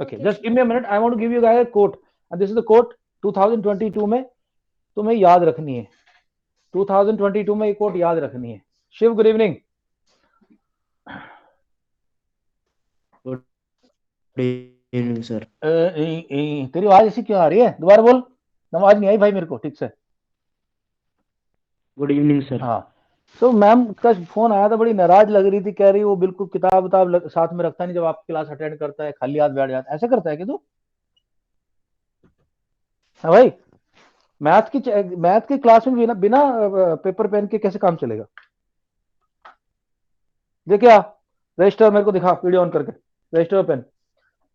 Okay, just give me a minute. I want to give you guys a quote, and this is the quote 2022 में तुम्हें याद रखनी है. 2022 में ये quote याद रखनी है. Shiv, good evening. Good evening sir. तेरी आवाज ऐसी क्यों आ रही है? दोबारा बोल. आवाज नहीं आई भाई मेरे को ठीक से. Good evening sir. हाँ, तो मैम का फोन आया था, बड़ी नाराज लग रही थी, कह रही वो बिल्कुल किताब साथ में रखता नहीं, जब आप क्लास अटेंड करता है खाली हाथ बैठ जाता है. ऐसा करता है कि तू? हाँ भाई, मैथ की क्लास में बिना बिना पेपर पेन के कैसे काम चलेगा? देखिए आप रजिस्टर मेरे को दिखा, वीडियो ऑन करके, register pen.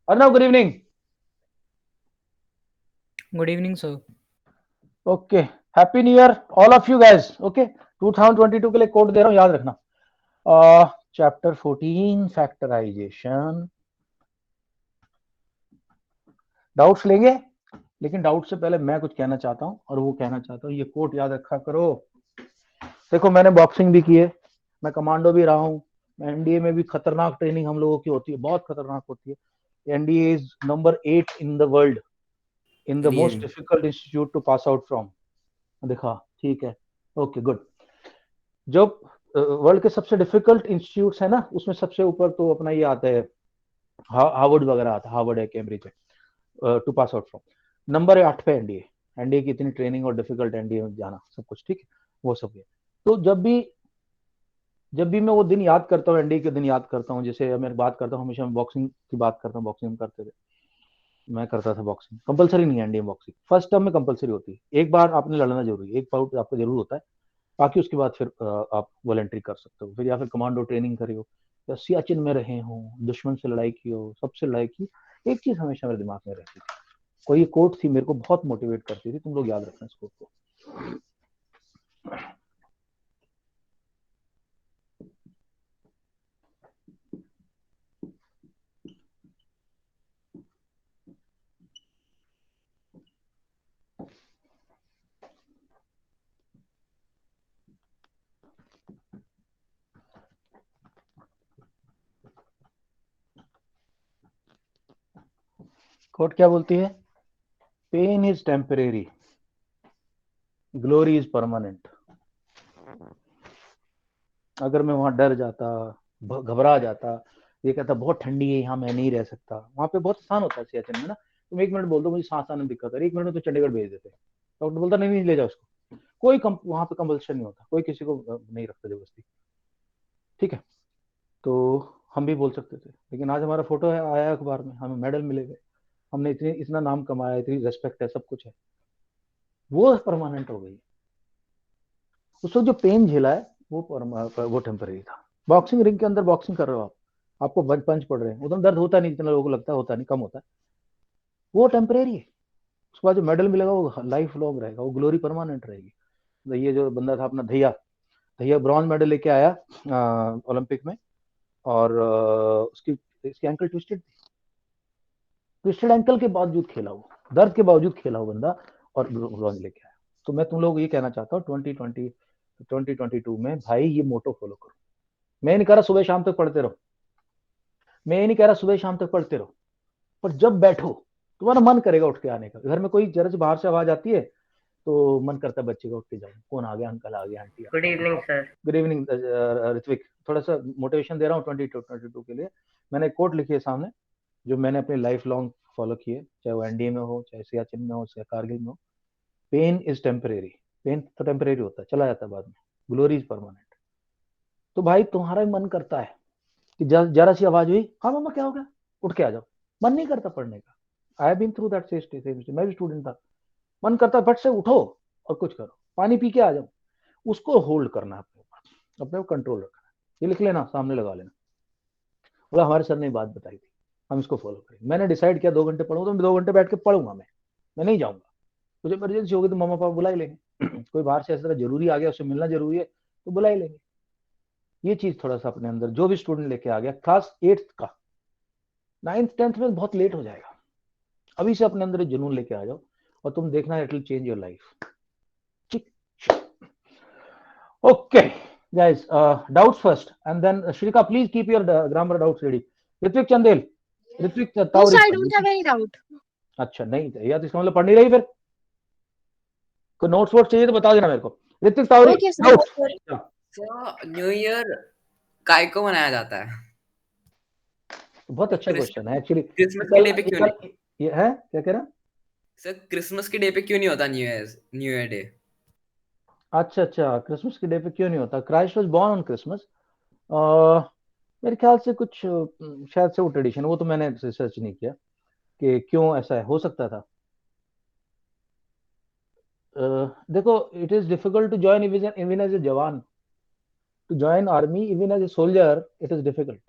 Arnav, good evening. Good evening sir. Okay, happy new year all of you guys. Okay, 2022 के लिए कोड दे रहा हूं, याद रखना. Chapter 14 factorisation. डाउट्स लेंगे, लेकिन डाउट से पहले मैं कुछ कहना चाहता हूं, और वो कहना चाहता हूं, ये कोड याद रखा करो. देखो, मैंने बॉक्सिंग भी की है, मैं कमांडो भी रहा हूं, एनडीए में भी खतरनाक ट्रेनिंग हम लोगों की होती है, बहुत खतरनाक होती है. NDA is number 8 in the world, in the most difficult institute to pass out from. दिखा, ठीक है, ओके गुड. जो वर्ल्ड के सबसे डिफिकल्ट इंस्टीट्यूट्स है ना, उसमें सबसे ऊपर तो अपना ये आता है, हार्वर्ड वगैरह आता है, हार्वर्ड है, कैम्ब्रिज है, to pass out from. Number 8 पे एनडीए. एनडीए की इतनी ट्रेनिंग और डिफिकल्ट एनडीए में जाना, सब कुछ ठीक है, वो सब है. तो जब भी मैं वो दिन याद करता हूँ, एनडीए के दिन याद करता हूँ, जैसे मैं बात करता हूँ हमेशा, मैं बॉक्सिंग की बात करता हूँ, बॉक्सिंग में करते थे, मैं करता था बॉक्सिंग. कंपलसरी नहीं है एनडीए बॉक्सिंग, फर्स्ट टर्म में कंपलसरी होती है, एक बार आपने लड़ना जरूरी है, एक बाउट आपका जरूर होता है, बाकी उसके बाद फिर आप वॉलंटरी कर सकते हो, फिर या फिर कमांडो ट्रेनिंग करी हो, या सियाचिन में रहे हो, दुश्मन से लड़ाई की हो, सबसे लड़ाई की. एक चीज हमेशा मेरे दिमाग में रहती थी, कोई कोट थी, मेरे को बहुत मोटिवेट करती थी, तुम लोग याद रखना इस कोट को. कोट क्या बोलती है? Pain is temporary, glory is permanent. अगर मैं वहां डर जाता, घबरा जाता, ये कहता बहुत ठंडी है यहाँ, मैं नहीं रह सकता, वहां पे बहुत आसान होता है सियाचिन में ना, तुम 1 मिनट बोल दो मुझे सांस आने में दिक्कत है, 1 मिनट में तो चंडीगढ़ भेज देते. डॉक्टर बोलता नहीं नहीं ले जाओ उसको. कोई वहां पे कंपल्शन नहीं होता, कोई किसी को नहीं रखता जबरदस्ती, ठीक है. तो हम भी बोल सकते थे, लेकिन आज हमारा फोटो है, आया अखबार में, हमें मेडल मिले गए, हमने इतना नाम कमाया, इतनी रेस्पेक्ट है, सब कुछ है, वो परमानेंट हो गई. उस वक्त जो पेन झेला है वो टेम्परेरी था. बॉक्सिंग रिंग के अंदर बॉक्सिंग कर रहे हो आप, आपको पंच पड़ रहे हैं, उतना दर्द होता नहीं जितना लोगों को लगता है, होता नहीं, कम होता है, वो टेम्परेरी है. उसके बाद जो मेडल मिलेगा वो लाइफ लॉन्ग रहेगा, वो ग्लोरी परमानेंट रहेगी. तो ये जो बंदा था अपना धैया, धैया ब्रॉन्ज मेडल लेके आया ओलंपिक में, और उसकी इसकी एंकल ट्विस्टेड थी, ट्विस्टेड एंकल के बावजूद खेला, वो दर्द के बावजूद खेला वो बंदा, और ब्रॉन्ज लेके आया. तो मैं तुम लोग ये कहना चाहता हूँ, 2022 में भाई ये मोटो फॉलो करो. मैं नहीं कह रहा सुबह शाम तक पढ़ते रहो, मैं ये नहीं कह रहा सुबह शाम तक पढ़ते रहो, पर जब बैठो तुम्हारा मन करेगा उठ के आने का. घर में कोई जरा से बाहर से आवाज आती है तो मन करता है बच्चे का उठ के जाओ, कौन आ गया, अंकल आ गया, आंटी आ गुड गया. Evening sir. Good evening Ritvik. थोड़ा सा मोटिवेशन दे रहा हूँ 2022 के लिए. मैंने एक कोट लिखी है सामने, जो मैंने अपनी लाइफ लॉन्ग फॉलो की है, चाहे वो एनडीए में हो, चाहे सियाचिन में हो, चाहे कारगिल में हो. पेन इज टेम्परेरी, पेन तो टेम्परेरी होता है, चला जाता है बाद में, ग्लोरी इज परमानेंट. तो भाई तुम्हारा मन करता है कि जरा सी आवाज हुई, हाँ मामा क्या हो गया, उठ के आ जाओ, मन नहीं करता पढ़ने का. I have been through that stage, मैं भी स्टूडेंट था. मन करता है फट से उठो और कुछ करो, पानी पी के आ जाओ. उसको होल्ड करना है अपने ऊपर, अपने को कंट्रोल रखना है. ये लिख लेना, सामने लगा लेना. बोला हमारे सर ने बात बताई थी, हम इसको फॉलो करें. मैंने डिसाइड किया 2 घंटे पढ़ूंगा, तो 2 घंटे बैठ के पढ़ूंगा, मैं नहीं जाऊंगा. मुझे इमरजेंसी होगी तो मम्मा पापा बुला ही लेंगे. कोई बाहर से इस तरह जरूरी आ गया, उससे मिलना जरूरी है, तो बुला ही लेंगे. ये चीज थोड़ा सा अपने अंदर, जो भी स्टूडेंट लेके आ गया क्लास 8 का, 9th 10th में बहुत लेट हो जाएगा, अभी से अपने अंदर जुनून लेके आ जाओ, और तुम देखना it will change your life. Okay guys, doubts first and then Shrika, please keep your grammar doubts ready. Ritvik Chandel, Ritvik No, ताऊ sir, I reply. don't have any doubt. अच्छा नहीं यार, इसका मतलब पढ़ नहीं रही फिर। कोई नोट्स वोट चाहिए तो बता देना मेरे को। ऋत्विक ताऊ Okay, sir. Doubt. Sir new year काय को मनाया जाता है? बहुत अच्छा क्वेश्चन है एक्चुअली। क्रिसमस के डे पे क्यों नहीं? ये है क्या कह रहा? सर क्रिसमस के डे पे क्यों नहीं होता न्यू ईयर डे? अच्छा अच्छा, क्रिसमस के डे पे क्यों नहीं होता? Christ was born on Christmas. मेरे ख्याल से कुछ शायद से वो ट्रेडिशन, वो तो मैंने रिसर्च नहीं किया कि क्यों ऐसा है, हो सकता था। देखो, it is difficult to join even as a jawan, to join army even as a soldier it is difficult,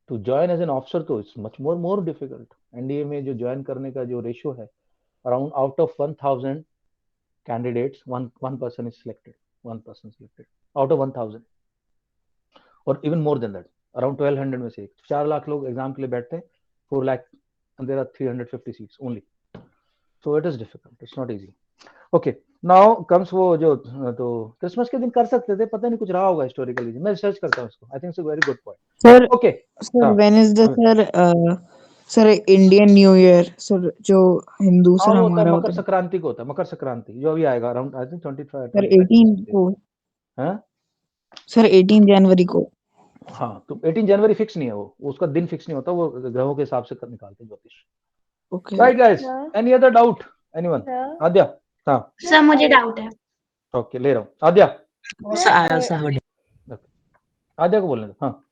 to join as an officer तो it's much more difficult. NDA में जो ज्वाइन करने का जो रेशियो है, around out of 1000 candidates, one person is selected, one person selected out of 1000, और even more than that, around 1200 में से 4 लाख लोग एग्जाम के लिए बैठते हैं, 4 lakh and there are 350 seats only, so it is difficult, it's not easy. Okay, now comes वो जो तो क्रिसमस के दिन कर सकते थे, पता नहीं कुछ रहा होगा हिस्टोरिकली, मैं रिसर्च करता हूँ इसको। I think it's a very good point. Sir okay sir when is the sir Indian new year sir, जो हिंदू सर हाँ, वो हमारा मकर होता है संक्रांति को होता है, मकर संक्रांति जो अभी आएगा अराउंड आई थिंक 25 सर 18 को, हाँ सर 18 जनवरी को। हाँ, तो 18 जनवरी फिक्स नहीं है, वो उसका दिन फिक्स नहीं होता, वो ग्रहों के हिसाब से निकालते हैं ज्योतिष। Okay right guys, any other doubt? Anyone? Aadya? हाँ सर मुझे डाउट है। ओके, ले रहा हूँ। आद्या, सर आद्या को बोलने दो। हाँ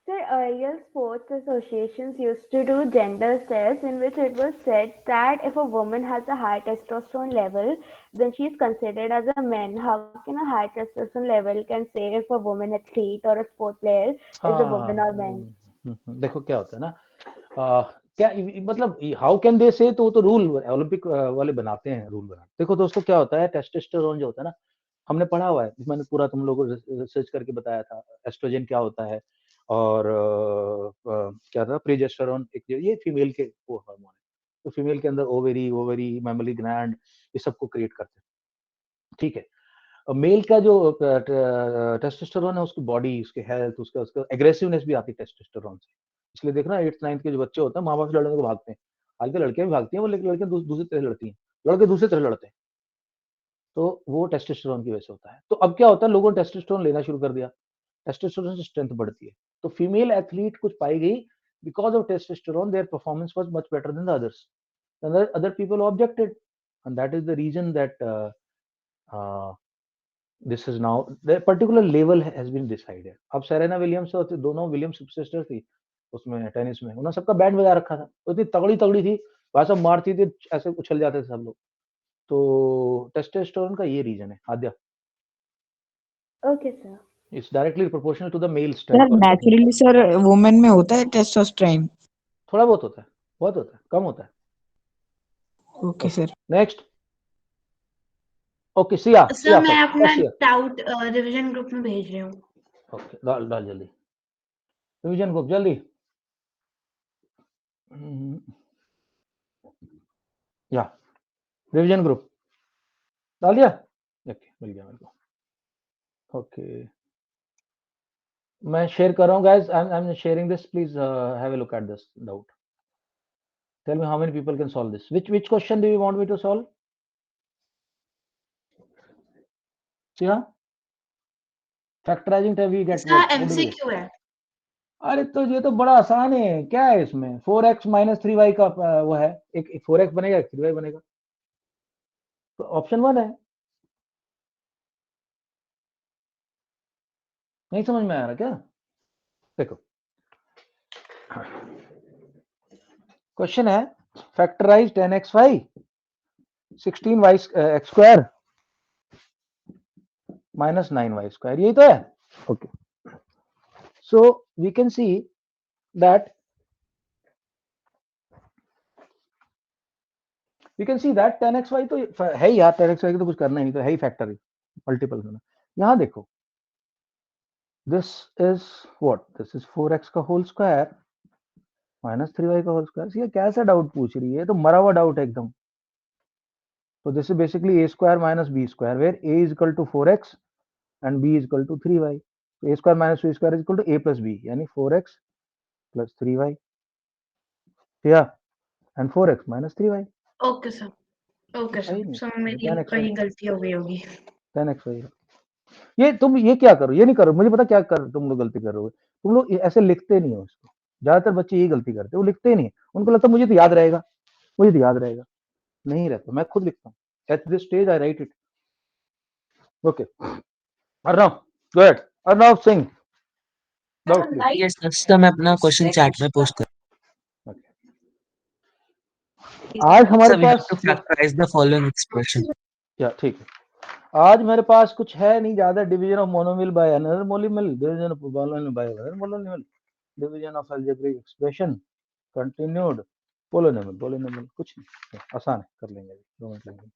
Sir, earlier sports associations used to do gender tests in which it was said that if a woman has a high testosterone level, then she is considered as a man. How can a high testosterone level can say if a woman athlete or a sport player is a woman or man? देखो क्या होता है ना, क्या मतलब how can they से, तो rule Olympic वाले बनाते हैं, रूल बनाते। देखो दोस्तों, क्या होता है, टेस्टोस्टेरोन जो होता है ना, हमने पढ़ा हुआ है, मैंने पूरा तुम लोगों को रिसर्च करके बताया था, एस्ट्रोजन क्या होता है, और क्या था प्रोजेस्टेरोन, एक ये फीमेल के वो हार्मोन है, तो फीमेल के अंदर ओवरी मैमरी ग्लैंड ये सबको क्रिएट करते हैं, ठीक है। मेल का जो टेस्टोस्टेरोन है, उसकी बॉडी, उसके हेल्थ, उसका एग्रेसिवनेस भी आती है टेस्टोस्टेरोन से। इसलिए देखना 8th 9th के जो बच्चे होते हैं, माँ बाप से लड़ने को भागते हैं, हालांकि लड़कियां भी भागती हैं, वो लेकिन लड़कियां दूसरी तरह लड़ती हैं, लड़के दूसरी तरह लड़ते हैं, तो वो टेस्टोस्टेरोन की वजह से होता है। तो अब क्या होता है, लोगों ने टेस्टोस्टेरोन लेना शुरू कर दिया, टेस्टोस्टेरोन से स्ट्रेंथ बढ़ती है, तो फीमेल एथलीट कुछ पाई गई, because of testosterone their performance was much better than the others, other people objected, and that is the reason that this is now the particular level has been decided. अब Serena Williams और दोनों Williams sister थी उसमें tennis में, उन्होंने सबका band बजा रखा था, तो इतनी तगड़ी तगड़ी थी, वह सब मारती थी, ऐसे उछल जाते थे सब लोग। तो टेस्टोस्टेरोन का ये रीजन है Aadya, Okay, sir. It's directly proportional to the male sir strength. Naturally sir women में होता है टेस्टोस्टेरोन? थोड़ा बहुत होता है, बहुत होता है, कम होता है। Okay sir. Next. Okay Siya, sir मैं अपना डाउट रिवीजन ग्रुप में भेज रही हूँ। ओके, डाल जल्दी रिवीजन ग्रुप जल्दी। या रिवीजन ग्रुप डाल दिया? ओके, मिल गया मेरे को। ओके, मैं शेयर कर रहा हूँ guys, I am sharing this, please have a look at this doubt, tell me how many people can solve this, which question do you want me to solve? Yeah, factorizing type we get sir MCQ है। अरे तो ये तो बड़ा आसान है, क्या है इसमें, 4x माइनस 3y का वो है, एक 4x बनेगा, एक 3y बनेगा, तो ऑप्शन 1 है। नहीं समझ में आ रहा क्या? देखो क्वेश्चन है, factorize 10xy 16y x square minus 9y square, यही तो है। Okay, so we can see that you can see that 10xy तो है ही यार, 10xy की तो कुछ करना ही नहीं, तो है ही फैक्टर, मल्टीपल करना। यहाँ देखो, this is what, this is 4x का होल स्क्वायर माइनस 3y का होल स्क्वायर। ये कैसा डाउट पूछ रही है, तो मरा हुआ डाउट है एकदम। तो this is basically a square minus b square, where a is equal to 4x and b is equal to 3y, तो a square minus b square is equal to a plus b, यानी 4x plus 3y. Yeah, and 4x minus 3y. Okay sir, okay सही sir, नहीं, sir मेरी 10x कहीं गलती हो गई होगी। 10x ये तुम ये क्या करो, ये नहीं करो, मुझे पता क्या कर तुम लोग गलती कर रहे हो। तुम लोग ऐसे लिखते नहीं हो इसको, ज्यादातर बच्चे यही गलती करते हैं, वो लिखते नहीं, उनको लगता है मुझे तो याद रहेगा, मुझे तो याद रहेगा, नहीं रहता। मैं खुद लिखता हूँ, at this stage I write it. Okay, Arnav go ahead, Arnav Singh doubt please. Yes sir, मैं अपना क्वेश्चन चैट में पोस्ट कर। आज हमारे sir we have pass to factorize the following expression. क्या ठीक है, आज मेरे पास कुछ है नहीं ज्यादा। Division of monomial by another monomial, division of polynomial by another monomial, division of algebraic expression, continued, polynomial कुछ नहीं, आसान है, कर लेंगे, 2 मिनट लगेंगे।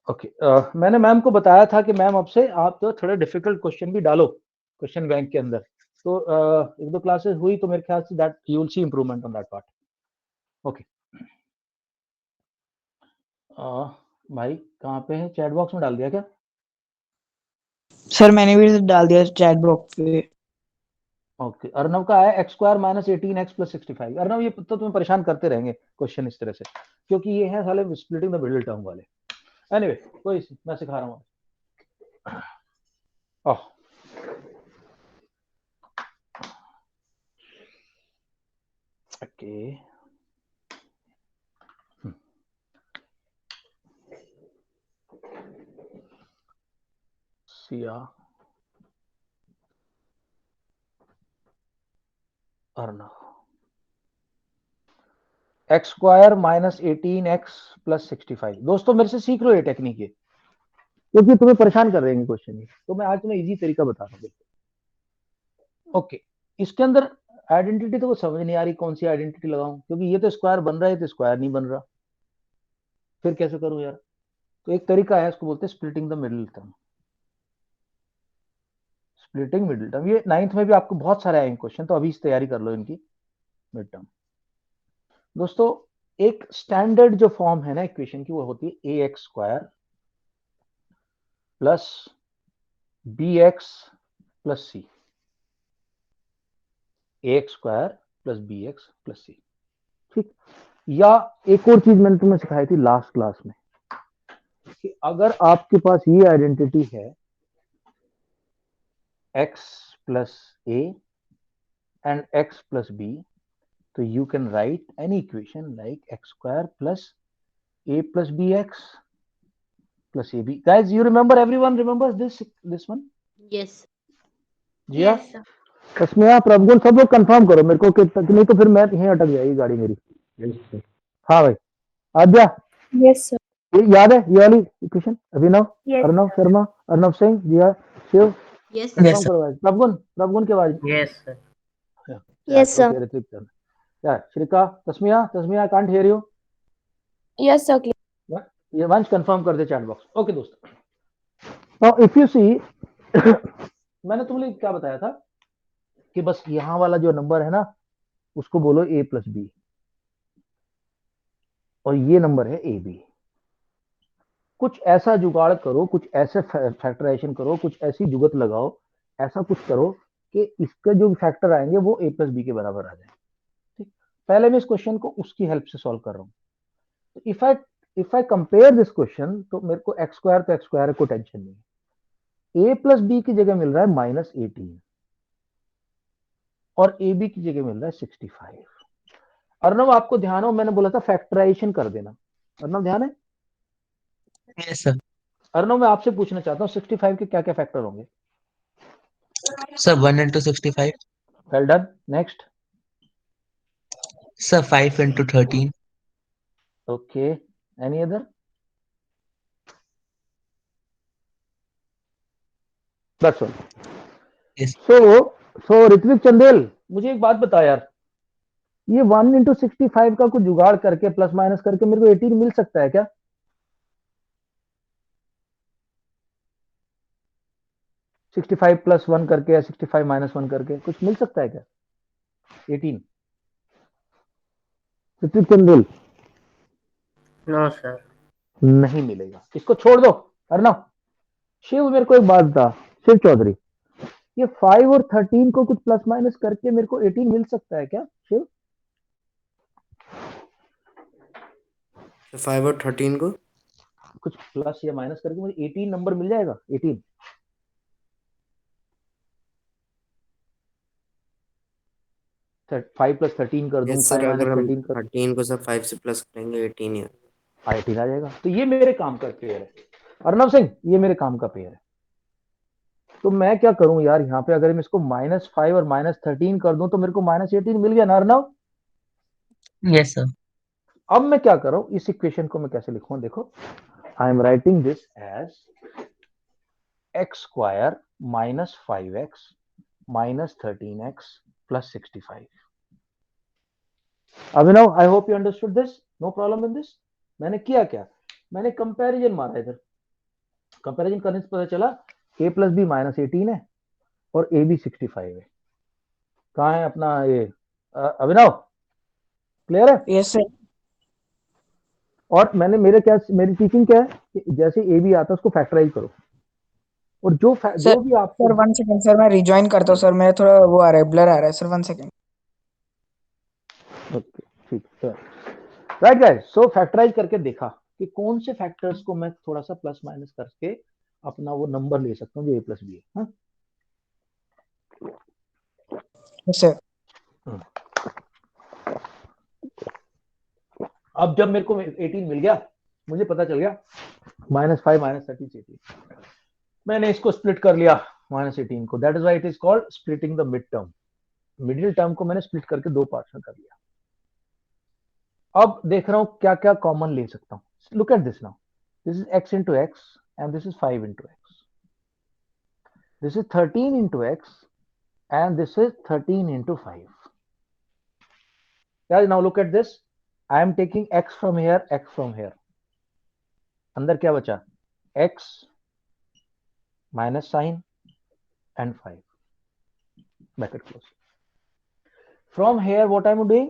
ओके, मैंने मैम को बताया था कि मैम आपसे आप तो थोड़े डिफिकल्ट क्वेश्चन भी डालो क्वेश्चन बैंक के अंदर, तो 1-2 क्लासेस हुई तो मेरे ख्याल say that you will see improvement on that part. Okay, भाई कहाँ पे है, चैट बॉक्स में डाल दिया क्या? सर मैंने भी डाल दिया चैट बॉक्स पे। ओके, अर्नव का है x² - 18x + 65। अर्नव ये तो तुम्हें परेशान करते रहेंगे क्वेश्चन इस तरह से, क्योंकि ये है साले स्प्लिटिंग द मिडिल टर्म वाले। एनीवे कोई मैं सिखा रहा हूँ। Okay, Siya Arnav x² - 18x + 65। दोस्तों मेरे से सीख लो ये टेक्निक, ये क्योंकि तुम्हें परेशान कर रहे हैं क्वेश्चन ये, तो मैं आज तुम्हें इजी तरीका बता रहा हूँ। ओके, इसके अंदर आइडेंटिटी तो समझ नहीं आ रही, कौन सी आइडेंटिटी लगाऊं, क्योंकि ये तो स्क्वायर बन रहा है, तो स्क्वायर नहीं बन रहा, फिर कैसे करूं यार? तो एक तरीका है, इसको बोलते हैं splitting the middle term. Splitting middle term, ये 9th में भी आपको बहुत सारे आएंगे क्वेश्चन, तो अभी से तैयारी कर लो इनकी मिड टर्म। दोस्तों एक स्टैंडर्ड जो फॉर्म है ना इक्वेशन की, वो होती है ax² + bx + c, ax² + bx + c, ठीक। या एक और चीज मैंने तुम्हें सिखाई थी लास्ट क्लास में, कि अगर आपके पास ये आइडेंटिटी है x + a and x + b, so you can write any equation like x² + a + bx + ab. Guys, you remember, everyone remembers this one? Yes. जी हाँ, यस सर, तस्मिया, प्रभुगुण, सब लोग कंफर्म करो मेरे को, कि नहीं तो फिर मैं यहीं अटक जाएगी गाड़ी मेरी। हाँ भाई, आद्या Yes, sir. ये याद है ये वाली equation? Abhinav, Yes, Arnav sir. Sharma, Arnav Singh, Jiya, Shiv, Yes. Yes confirm sir. करो भाई। प्रभुगुण की आवाज। Yes, sir. Yes, sir. Okay, Ritwik sir. Yeah, Shrika, Tasmiya, I can't hear you. Yes, sir. ये वंश कंफर्म कर दे चैट बॉक्स। ओके दोस्तों, नाउ इफ यू सी मैंने तुम लोग क्या बताया था कि बस यहाँ वाला जो नंबर है ना, उसको बोलो a + b, और ये नंबर है ab। कुछ ऐसा जुगाड़ करो, कुछ ऐसे फैक्टराइजेशन करो, कुछ ऐसी जुगत लगाओ, ऐसा कुछ करो कि इसके जो फैक्टर आएंगे वो a + b के बराबर आ जाए। ठीक, पहले मैं इस क्वेश्चन को उसकी हेल्प से सॉल्व कर रहा हूँ। If I compare this question, तो मेरे को x² तो x² है, कोई टेंशन नहीं। a + b की जगह मिल रहा है -18 और ab की जगह मिल रहा है 65। अर्णव आपको ध्यान हो, मैंने बोला था फैक्टराइजेशन कर देना। अर्णव ध्यान है? Yes sir. अर्णव मैं आपसे पूछना चाहता हूँ 65 के क्या क्या फैक्टर होंगे? Sir 1 × 65। Well done, next. Sir 5 × 13। Okay, any other? That's all. Yes. सो ऋत्विक चंदेल, मुझे एक बात बता यार, ये 1 × 65 का कुछ जुगाड़ करके प्लस माइनस करके मेरे को 18 मिल सकता है क्या? $65 + 1 करके या 65 - 1 करके कुछ मिल सकता है क्या 18? Ritwik Chandel No, sir. नहीं मिलेगा, इसको छोड़ दो। अर्णव, शिव मेरे को एक बात बता, शिव चौधरी, ये 5 और 13 को कुछ प्लस माइनस करके मेरे को 18 मिल सकता है क्या शिव? 5 और 13 को कुछ प्लस या माइनस करके मुझे 18 नंबर मिल जाएगा? 18 5 प्लस 13 कर दूं, यस सर 5 माइनस अगर हम 13 कर 13 को सर 5 से प्लस करेंगे 18 है 18 आ जाएगा। तो ये मेरे काम का पेयर है अर्नव सिंह, ये मेरे काम का पेयर है। तो मैं क्या करूं यार, यहाँ पे अगर मैं इसको -5 और -13 कर दूं तो मेरे को -18 मिल गया ना अर्नव? Yes, sir. अब मैं क्या कर रहा हूं, इस इक्वेशन को मैं कैसे लिखूं, देखो I am writing this as x square -5x -13x plus 65. Abhinav, I hope you understood this, no problem in this. मैंने किया क्या, मैंने कंपैरिजन मारा इधर, कंपैरिजन करने से पता चला a प्लस बी -18 है और a भी 65 है। कहाँ है अपना ये अभिनव, क्लियर है? Yes sir. और मैंने मेरी टीचिंग क्या है कि जैसे ए बी आता है उसको फैक्टराइज करो, और जो भी आपको सर 1 सेकंड सर, मैं रिजॉइन करता हूँ सर, मेरा थोड़ा वो आ रहा है, ब्लर आ रहा है सर, 1 सेकंड। ओके ठीक है राइट गाइस। सो फैक्टराइज करके देखा कि कौन से फैक्टर्स को मैं थोड़ा सा प्लस माइनस करके अपना वो नंबर ले सकता हूँ जो a प्लस बी है। हाँ? Yes sir. अब जब मेरे को 18 मिल गया, मुझे पता चल गया -5 -30 से 18, मैंने इसको स्प्लिट कर लिया -18 को, that is why it is called splitting the mid term. Middle term को मैंने स्प्लिट करके दो पार्ट्स में कर लिया। अब देख रहा हूं क्या क्या कॉमन ले सकता हूं। Look at this now, this is x into x and this is 5 into x, this is 13 into x and this is 13 into 5. Guys, now look at this, I am taking x from here, x from here, अंदर क्या बचा, x minus sign and 5 bracket close. From here what I am doing,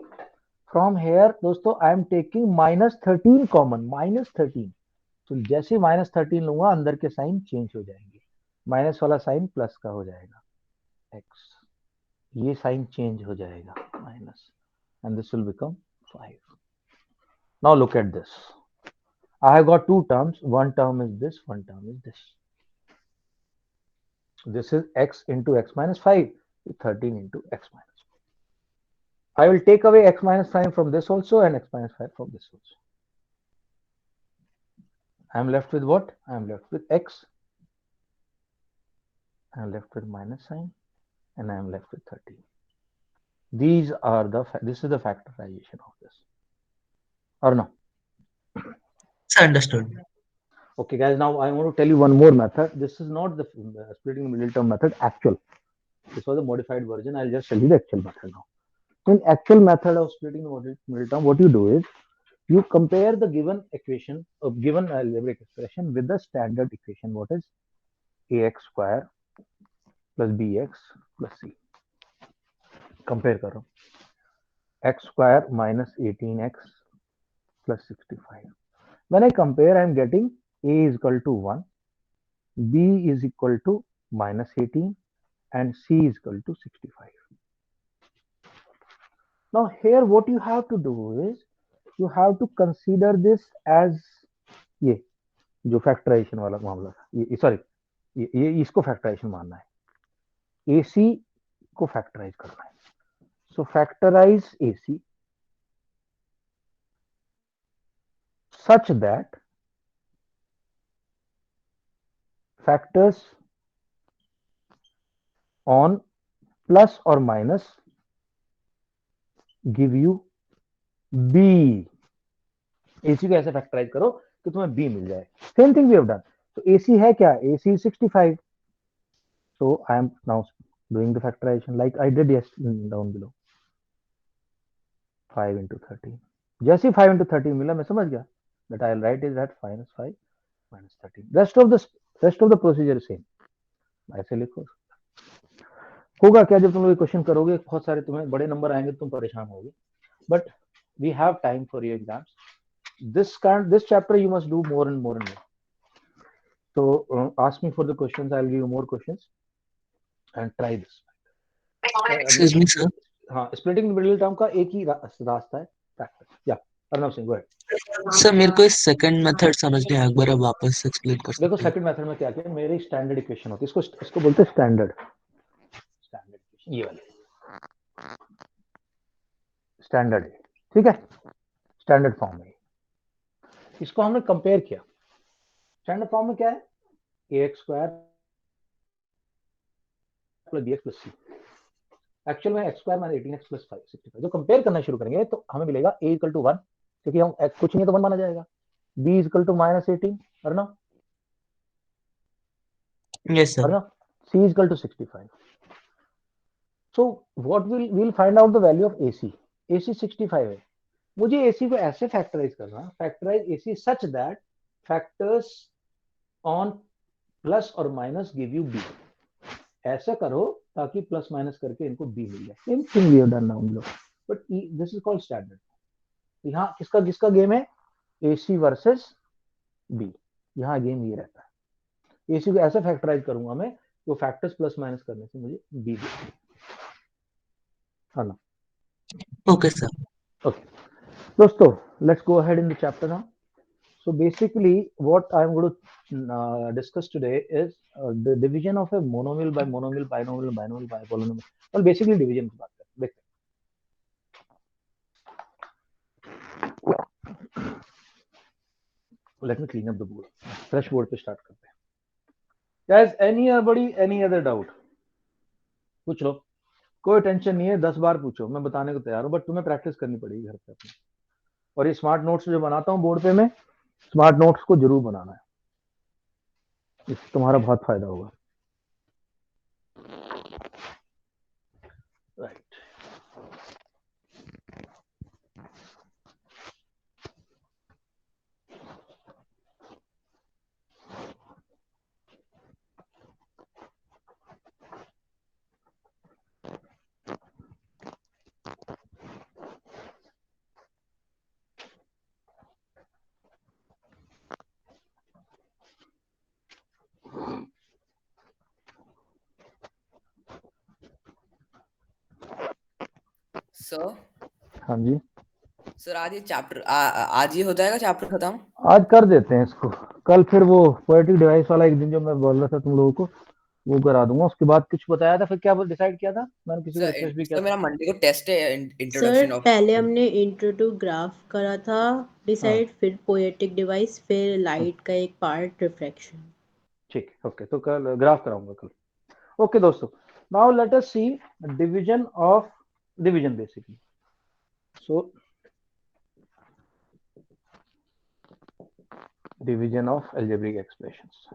from here दोस्तों I am taking -13 common, -13, तो जैसे -13 लूंगा अंदर के sign change हो जाएंगे, माइनस वाला साइन प्लस का हो जाएगा x, ये साइन चेंज हो जाएगा minus, and this will become 5. Now look at this, I have got two terms, one term is this, one term is this. This is x into x minus 5, 13 into x minus 5. I will take away x minus 5 from this also and x minus 5 from this also. I am left with what? I am left with x, I am left with minus sign, and I am left with 13. These are this is the factorization of this, or no? It's understood. Okay guys, now I want to tell you one more method. This is not the splitting the middle term method actual, this was a modified version. I'll just tell you the actual method now. In actual method of splitting the middle term, what you do is you compare the given equation of given algebraic expression with the standard equation, what is ax square plus bx plus c. Compare करो, x square minus 18x plus 65. When I compare, I am getting a is equal to 1, b is equal to -18, and c is equal to 65. Now here what you have to do is you have to consider this as ये जो factorisation वाला मामला था, ये sorry ये इसको factorisation मानना है, AC को फैक्टराइज करना है. So factorize AC such that factors on plus or minus give you B. AC को ऐसे फैक्टराइज करो कि तुम्हें B मिल जाए. Same thing we have done. तो AC है क्या? AC is 65. So I am now doing the factorization like I did down below. 5 into 13. जैसे 5 into 13 मिला मैं समझ गया that I'll write is that minus 5 minus 13. Rest of the procedure is same. ऐसे लिखो. होगा क्या जब तुम लोग क्वेश्चन करोगे, बहुत सारे तुम्हें बड़े नंबर आएंगे, तुम परेशान होगे. But we have time for your exams. This chapter you must do more and more and more. So ask me for the questions. I'll give you more questions. And try this. Excuse me, sir. हाँ, splitting middle term का एक ही रास्ता है, practice. या Arnav Singh, go ahead. Sir मेरे को इस second method समझ नहीं आया, एक बार आप वापस एक्सप्लेन कर देखो सकते हैं? सेकंड मेथड में क्या किया, मेरी स्टैंडर्ड इक्वेशन होती है, इसको बोलते हैं स्टैंडर्ड इक्वेशन, ये वाली स्टैंडर्ड है, ठीक है, स्टैंडर्ड फॉर्म में। इसको हमने कंपेयर किया। स्टैंडर्ड फॉर्म में क्या है, ax square plus bx plus c। Actual में x square minus 18x plus 65। जो कंपेयर करना शुरू करेंगे तो हमें मिलेगा a इक्वल टू 1, क्योंकि हम x कुछ नहीं है तो 1 माना जाएगा। b इक्वल टू माइनस 18, है ना, Yes, sir. है ना, c equal to 65। So what we'll find out the value of ac। ac 65 है। मुझे ac को ऐसे फैक्टराइज करना, factorize ac such that factors on plus और माइनस गिव यू b। ऐसा करो ताकि प्लस माइनस करके इनको b मिल जाए। Same thing we have done now in low, but this is called standard. यहाँ किसका किसका गेम है, ac वर्सेस b। यहाँ गेम ये रहता है, ac को ऐसे फैक्टराइज करूंगा मैं, तो फैक्टर्स प्लस माइनस करने से मुझे b दे, है ना। Okay, sir. ओके दोस्तों, let's go ahead in the chapter now. So basically, what I'm going to discuss today is the division of a monomial by monomial, binomial, binomial by polynomial. Well, basically division की बात करते हैं। Let me clean up the board. Fresh board पे start करते हैं। Guys, any other doubt? पूछ लो, कोई tension नहीं है, 10 बार पूछो, मैं बताने को तैयार हूँ, बट तुम्हें प्रैक्टिस करनी पड़ेगी घर पे अपने। और ये स्मार्ट नोट्स जो बनाता हूँ बोर्ड पे, मैं स्मार्ट नोट्स को जरूर बनाना है, इससे तुम्हारा बहुत फायदा होगा। राइट, सर हाँ जी, सर आज ये चैप्टर आज ही हो जाएगा चैप्टर खत्म? आज कर देते हैं इसको, कल फिर वो पोएटिक डिवाइस वाला एक दिन जो मैं बोल रहा था तुम लोगों को, वो करा दूंगा। उसके बाद कुछ बताया था, फिर क्या डिसाइड किया था, मैंने किसी को रिक्वेस्ट भी किया सर था। मेरा मंडे को टेस्ट है, सर इंट्रोडक्शन ऑफ। पहले हमने इंट्रो टू ग्राफ करा था हाँ डिसाइड, फिर पोएटिक डिवाइस, फिर लाइट का एक पार्ट रिफ्रैक्शन। ठीक, ओके, तो कल ग्राफ कराऊंगा कल। ओके दोस्तों, now let us see division of division basically. So division of algebraic expressions,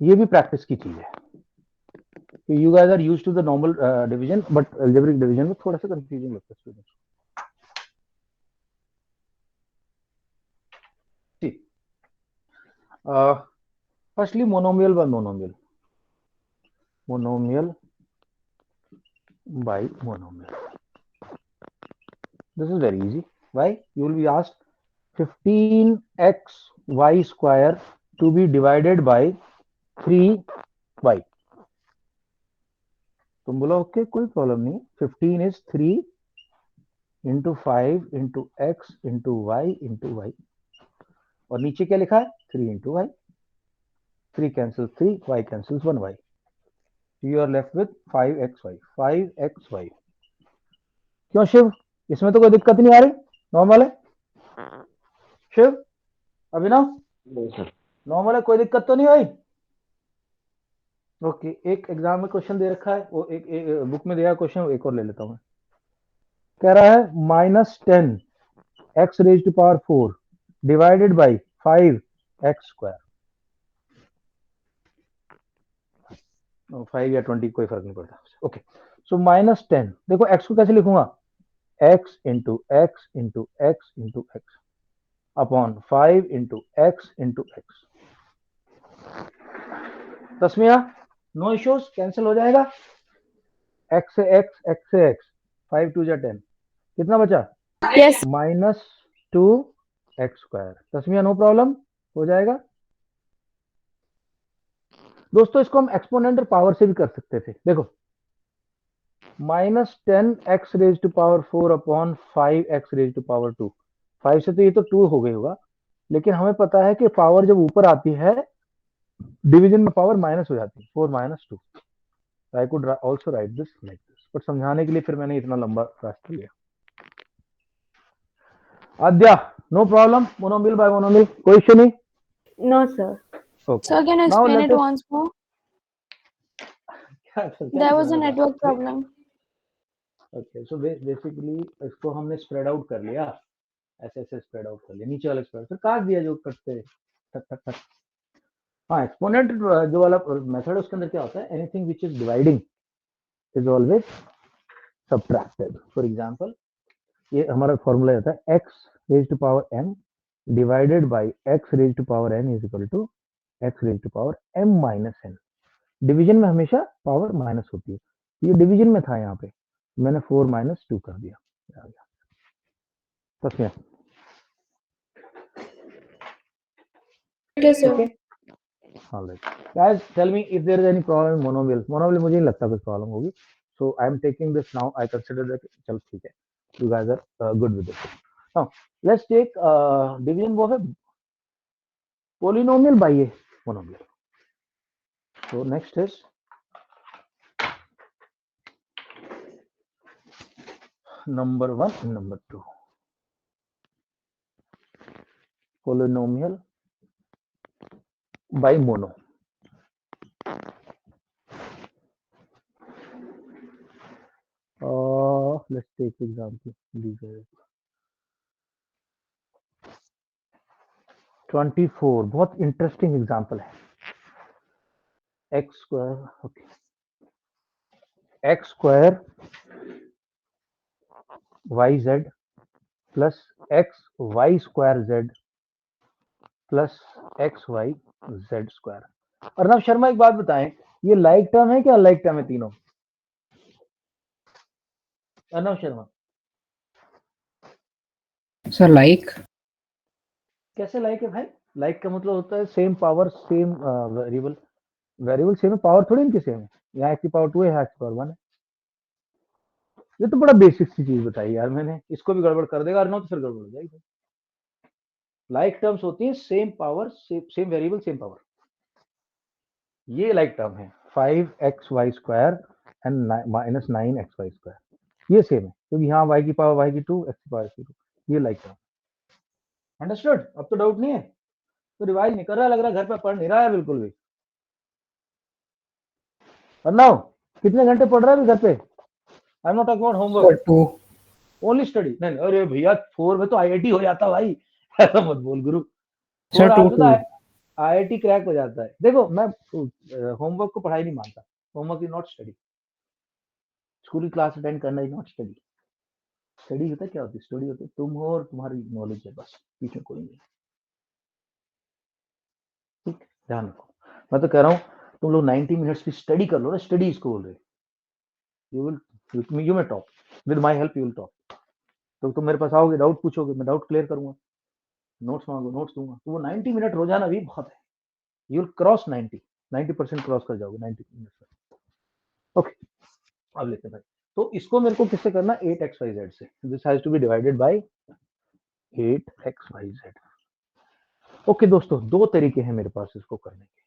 ये भी प्रैक्टिस की चीज है। You guys are used to the normal division, but algebraic division में थोड़ा सा कंफ्यूजन लगता है स्टूडेंट्स को। ठीक, firstly monomial by monomial, monomial by monomial. This is very easy. Why? You will be asked 15xy square to be divided by 3y. तुम बोलो okay, कोई प्रॉब्लम नहीं। 15 is 3 into 5 into x into y into y, और नीचे क्या लिखा है, 3 into y। 3 cancels 3, y cancels 1y. You are left with 5xy. 5xy। क्यों शिव, इसमें तो कोई दिक्कत नहीं आ रही, नॉर्मल है। शिव, अभिनव, नॉर्मल है, कोई दिक्कत तो नहीं आई। ओके, एक एग्जाम में क्वेश्चन दे रखा है, वो एक बुक में दिया क्वेश्चन, एक और ले लेता हूं। कह रहा है -10 x raised to power 4 divided by 5x square. 5 या 20 कोई फर्क नहीं पड़ता। ओके, सो -10, देखो x को कैसे लिखूंगा, x into x into x into x upon 5 into x into x. Tasmiya, no issues, cancel हो जाएगा। x से x, x से x, 5 2 10, कितना बचा, Yes. -2x square. Tasmiya no problem, हो जाएगा। दोस्तों इसको हम एक्सपोनेंट पावर से भी कर सकते थे। देखो -10x raise to power 4 upon 5x raise to power 2। 5 से तो ये तो 2 हो गई होगा, लेकिन हमें पता है कि पावर जब ऊपर आती है डिवीजन में पावर माइनस हो जाती है, 4 - 2। I could also right this like this, but समझाने के लिए फिर मैंने इतना लंबा रास्ता लिया। आद्या, नो प्रॉब्लम, मोनोमिल बाय मोनोमिल, कोई इश्यू नहीं। No, sir. Okay. Sir, can you Now explain let it us. once more? क्या sir, क्या There was a explain होगा? network problem. Okay, so basically इसको हमने स्प्रेड आउट कर लिया, ऐसे ऐसे स्प्रेड आउट कर लिया, नीचे वाला स्प्रेड फिर काट दिया जो कटते ठक ठक ठक। हाँ, एक्सपोनेंट जो वाला मेथड है उसके अंदर क्या होता है, anything which is dividing is always subtracted. For example ये हमारा फॉर्मूला रहता है x raise to power m divided by x raise to power n is equal to x raise to power m minus n। Division में हमेशा power minus होती है, ये division में था, यहाँ पे मैंने 4 - 2 कर दिया, आ गया। बस ये Okay, sir. Okay. Alright guys, tell me if there is any problem in monomial. Monomial मुझे नहीं लगता कुछ प्रॉब्लम होगी, so I am taking this now, I consider that चल ठीक है, you guys are good with this. Now let's take division वो है polynomial by a monomial. So next is number 1 and number 2, polynomial by mono। let's take example 24, बहुत interesting example है। x square, okay, x square yz plus x y square z plus x y z square. Arnab Sharma एक बात बताएं, ये like term है क्या unlike term है तीनों? अर्नब शर्मा सर लाइक कैसे लाइक है भाई? लाइक का मतलब होता है same power same variable, variable same है, पावर थोड़ी इनकी सेम है, यहाँ x की पावर 2 है, यहाँ x की पावर 1 है। ये तो बड़ा बेसिक सी चीज बताई यार मैंने, इसको भी गड़बड़ कर देगा अर्नब तो फिर गड़बड़ हो जाएगी। लाइक टर्म्स होती है same power same variable same power, ये लाइक टर्म है 5xy square and -9xy square, ये सेम है क्योंकि यहाँ y की पावर y की 2, x की पावर x की 2, ये लाइक टर्म। अंडरस्टूड? अब तो डाउट नहीं है, तो रिवाइज नहीं कर रहा, लग रहा है घर पे पढ़ नहीं रहा है बिल्कुल भी। अर्नव कितने घंटे पढ़ रहा है घर पे? I am not talking about homework, 2 only study. नहीं अरे भैया 4 में तो IIT हो जाता भाई, ऐसा मत बोल गुरु, सर 2 2 IIT क्रैक हो जाता है। देखो मैं होमवर्क को पढ़ाई नहीं मानता, homework is not study, school की क्लास अटेंड करना इज नॉट स्टडी। स्टडी होता है क्या होती है? स्टडी होती है तुम हो और तुम्हारी नॉलेज है, बस बीच में कोई नहीं। ठीक, ध्यान रखो, मैं तो कह रहा हूँ तुम लोग 90 मिनट्स की स्टडी कर लो ना, स्टडी इसको बोल रहे, you may top with my help, you will top. तो तुम मेरे पास आओगे, डाउट पूछोगे, मैं डाउट क्लियर करूंगा, नोट्स मांगो नोट्स दूंगा, तो वो 90 मिनट रोजाना भी बहुत है, यू विल क्रॉस 90% क्रॉस कर जाओगे 90 मिनट में। ओके, अब लेते हैं भाई, तो इसको मेरे को किससे करना? 8xyz से, this has to be divided by 8xyz। Okay दोस्तों, दो तरीके हैं मेरे पास इसको करने के।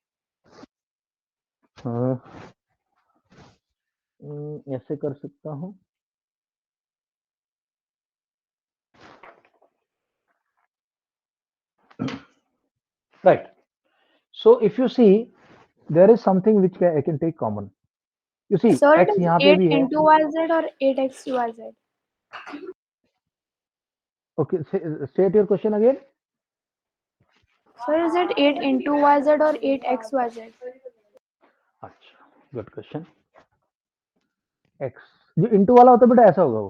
ऐसे कर सकता हूं, right? So if you see, there is something which I can take common. You see, Sir, it x is यहाँ पे 8 भी है। into yz or 8x to yz? Okay, state your question again. Sir, is it 8 into yz or 8x yz? अच्छा, good question. x जो into वाला होता है बेटा ऐसा होगा वो,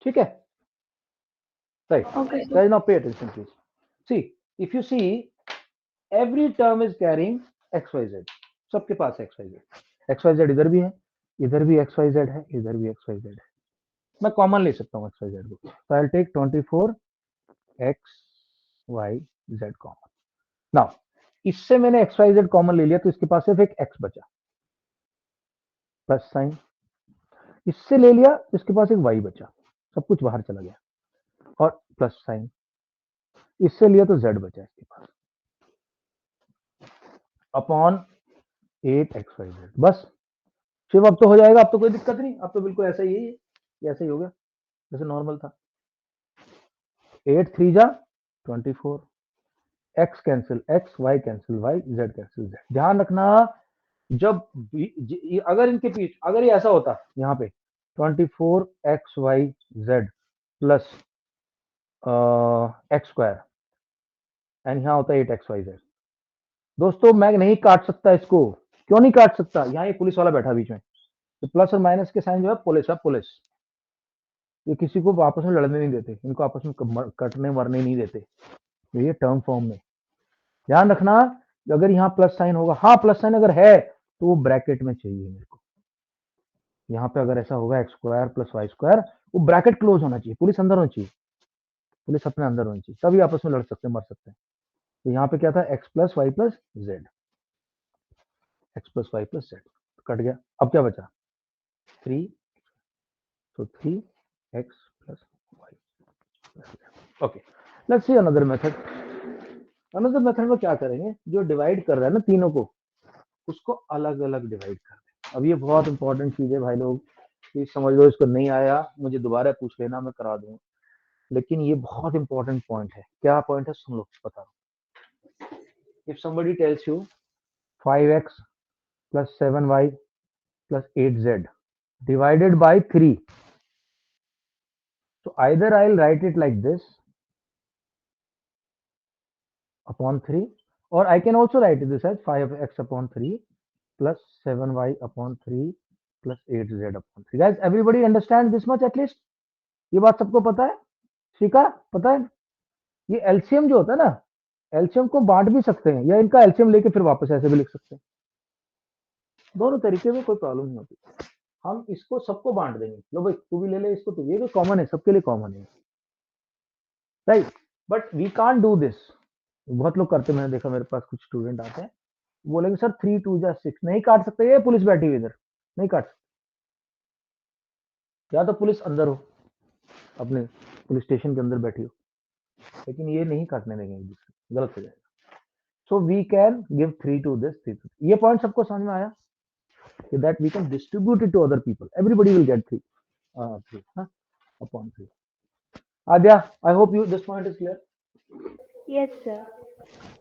ठीक है? Right. Okay, sir. Guys, now pay attention please. See, if you see, every term is carrying xyz. सबके पास xyz इधर भी है, इधर भी xyz है, इधर भी xyz है। मैं कॉमन ले सकता हूँ xyz को, so I'll take 24 xyz common. Now इससे मैंने एक्स वाई जेड कॉमन ले लिया तो इसके पास सिर्फ एक एक्स बचा, प्लस साइन। इससे ले लिया तो इसके पास एक वाई बचा, सब कुछ बाहर चला गया, और प्लस साइन। इससे लिया तो जेड बचा इसके पास, अपॉन 8xyz। बस शिव अब तो हो जाएगा, अब तो कोई दिक्कत नहीं, अब तो बिल्कुल ऐसा ही है, ये ऐसा ही हो गया जैसे नॉर्मल था। 8 3 जा 24, x cancel x, y cancel y, z cancel z। ध्यान रखना जब अगर इनके बीच अगर ये ऐसा होता यहाँ पे 24xyz plus x square and यहाँ होता है 8xyz, दोस्तों मैं नहीं काट सकता इसको। क्यों नहीं काट सकता? यहाँ ये पुलिस वाला बैठा बीच में, तो प्लस और माइनस के साइन जो है पुलिस है, पुलिस। ये किसी को आपस में लड़ने नहीं देते, इनको आपस में कटने मरने नहीं देते, तो ये टर्म फॉर्म में ध्यान रखना। अगर यहाँ प्लस साइन होगा, हाँ प्लस साइन अगर है तो वो ब्रैकेट में चाहिए मेरे को। यहाँ पे अगर ऐसा होगा x square plus y square, वो ब्रैकेट क्लोज होना चाहिए, पुलिस अंदर होनी चाहिए, पुलिस अपने अंदर होनी चाहिए, तभी आपस में लड़ सकते मर सकते हैं। तो यहाँ पे क्या था, x plus y plus z, x plus y plus z cut गया। अब क्या बचा 3, तो 3x plus y. Okay, let's see another method. Another method में क्या करेंगे, जो डिवाइड कर रहा है ना तीनों को, उसको अलग अलग डिवाइड कर दें। अब ये बहुत इंपॉर्टेंट चीज है भाई लोग, प्लीज समझ लो, इसको नहीं आया मुझे दोबारा पूछ लेना, मैं करा दूंगा, लेकिन ये बहुत इंपॉर्टेंट पॉइंट है। क्या पॉइंट है सुन लो, बता रहा हूँ। If somebody tells you 5x plus 7y plus 8z divided by 3, so either I'll write it like this upon 3, or I can also write this as 5x upon 3 plus 7y upon 3 plus 8z upon 3. Guys, everybody understand this much at least? ये बात सबको पता है? श्रीका पता है? ये LCM जो होता है ना, एलसीएम को बांट भी सकते हैं, या इनका एलसीएम लेके फिर वापस ऐसे भी लिख सकते हैं। दोनों तरीके में कोई प्रॉब्लम नहीं होती। हम इसको सबको बांट देंगे, लो भाई तू भी ले ले इसको, तो ये तो कॉमन है, सबके लिए कॉमन है, right? But we can't do this. बहुत लोग करते, मैंने देखा मेरे पास कुछ स्टूडेंट आते हैं, बोलेंगे सर 3 2 जा 6, नहीं काट सकते, ये पुलिस बैठी हुई इधर, नहीं काट सकते। या तो पुलिस अंदर हो, अपने पुलिस स्टेशन के अंदर बैठी हो, लेकिन ये नहीं काटने देंगे एक दूसरे, गलत हो जाएगा। So we can give 3 to this 3 to, ये पॉइंट सबको समझ में आया? That we can distribute it to other people, everybody will get 3 upon 3. Adya, I hope you this point is clear. Yes, sir.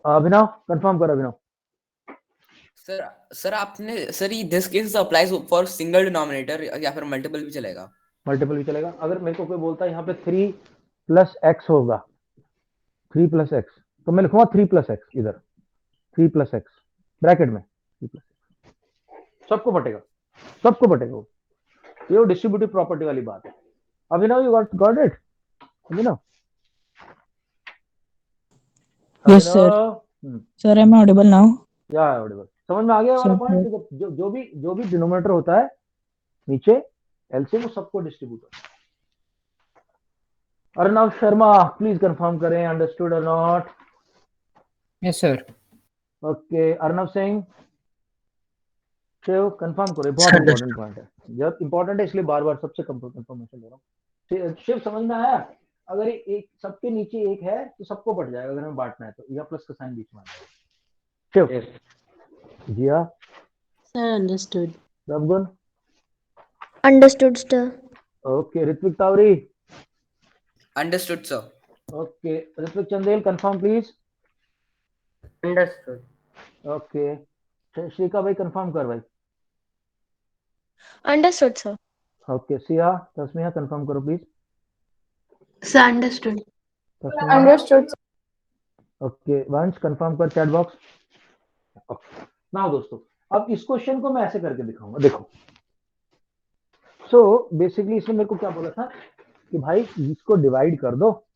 Abhinav confirm कर। अभिनव sir आपने sir ये this case applies for single denominator या फिर multiple भी चलेगा? Multiple भी चलेगा। अगर मेरे को कोई बोलता है यहाँ पे 3 प्लस एक्स होगा, 3 प्लस एक्स, तो मैं लिखूंगा 3 प्लस एक्स, इधर 3 प्लस एक्स ब्रैकेट में 3 प्लस, सबको बटेगा, सबको बटेगा वो। ये डिस्ट्रीब्यूटिव प्रॉपर्टी वाली बात है। Abhinav you got it? Abhinav Yes, sir. Sir, am I audible now? या ऑडिबल, समझ में आ गया वाला पॉइंट? जो भी डिनोमिनेटर होता है नीचे एलसीएम, वो सबको डिस्ट्रीब्यूट होता है। अर्नव शर्मा प्लीज कंफर्म करें, अंडरस्टूड और not? Yes, sir. Okay, Arnav Singh Shiv confirm करो, बहुत इंपॉर्टेंट पॉइंट है, जब इंपॉर्टेंट है इसलिए बार बार सबसे कंफर्मेशन ले रहा हूँ। शिव समझ में आया? अगर एक सबके नीचे एक है तो सबको बट जाएगा, अगर हमें बांटना है तो, या प्लस का साइन बीच में आ जाएगा। Shiv Jiya Sir, understood. Prabhgun Understood, sir. Okay, Ritvik Tawari understood sir. Okay, Ritvik Chandel confirm please. Understood. Okay, Shrika भाई कंफर्म कर भाई। Understood, sir. Okay, Siya Tasmiya confirm करो please. Sir, understood. Tasmiya Understood, sir. Okay, Vansh confirm कर चैट बॉक्स। ओके, नाउ दोस्तों अब इस क्वेश्चन को मैं ऐसे करके दिखाऊंगा, देखो। सो बेसिकली इसने मेरे को क्या बोला था कि भाई इसको डिवाइड कर दो,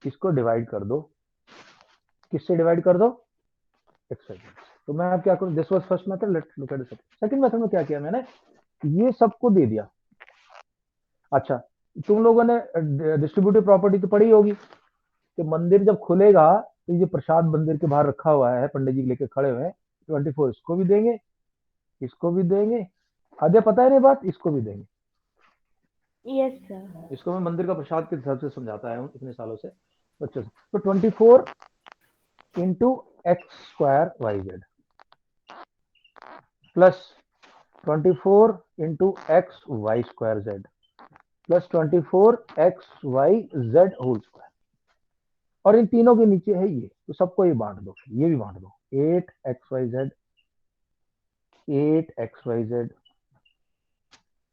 इसको डिवाइड कर दो, किससे डिवाइड कर दो? एक्स। तो मैं अब क्या करूं, this was first method, let's look at the second method में क्या किया मैंने, ये सबको दे दिया। अच्छा, तुम लोगों ने डिस्ट्रीब्यूटिव प्रॉपर्टी तो पढ़ी होगी कि मंदिर जब खुलेगा तो ये प्रसाद मंदिर के बाहर रखा हुआ है, पंडित जी लेके खड़े हुए हैं, 24 इसको भी देंगे, इसको भी देंगे, आधे पता है नहीं बात, इसको भी देंगे। Yes, sir. इसको मैं मंदिर का प्रसाद के हिसाब से समझाता आया हूँ इतने सालों से बच्चों से। तो 24 into x square y z plus 24 into x y square z plus 24 x y z whole square, और इन तीनों के नीचे है ये, तो सबको ये बांट दो, ये भी बांट दो, 8 x y z 8 x y z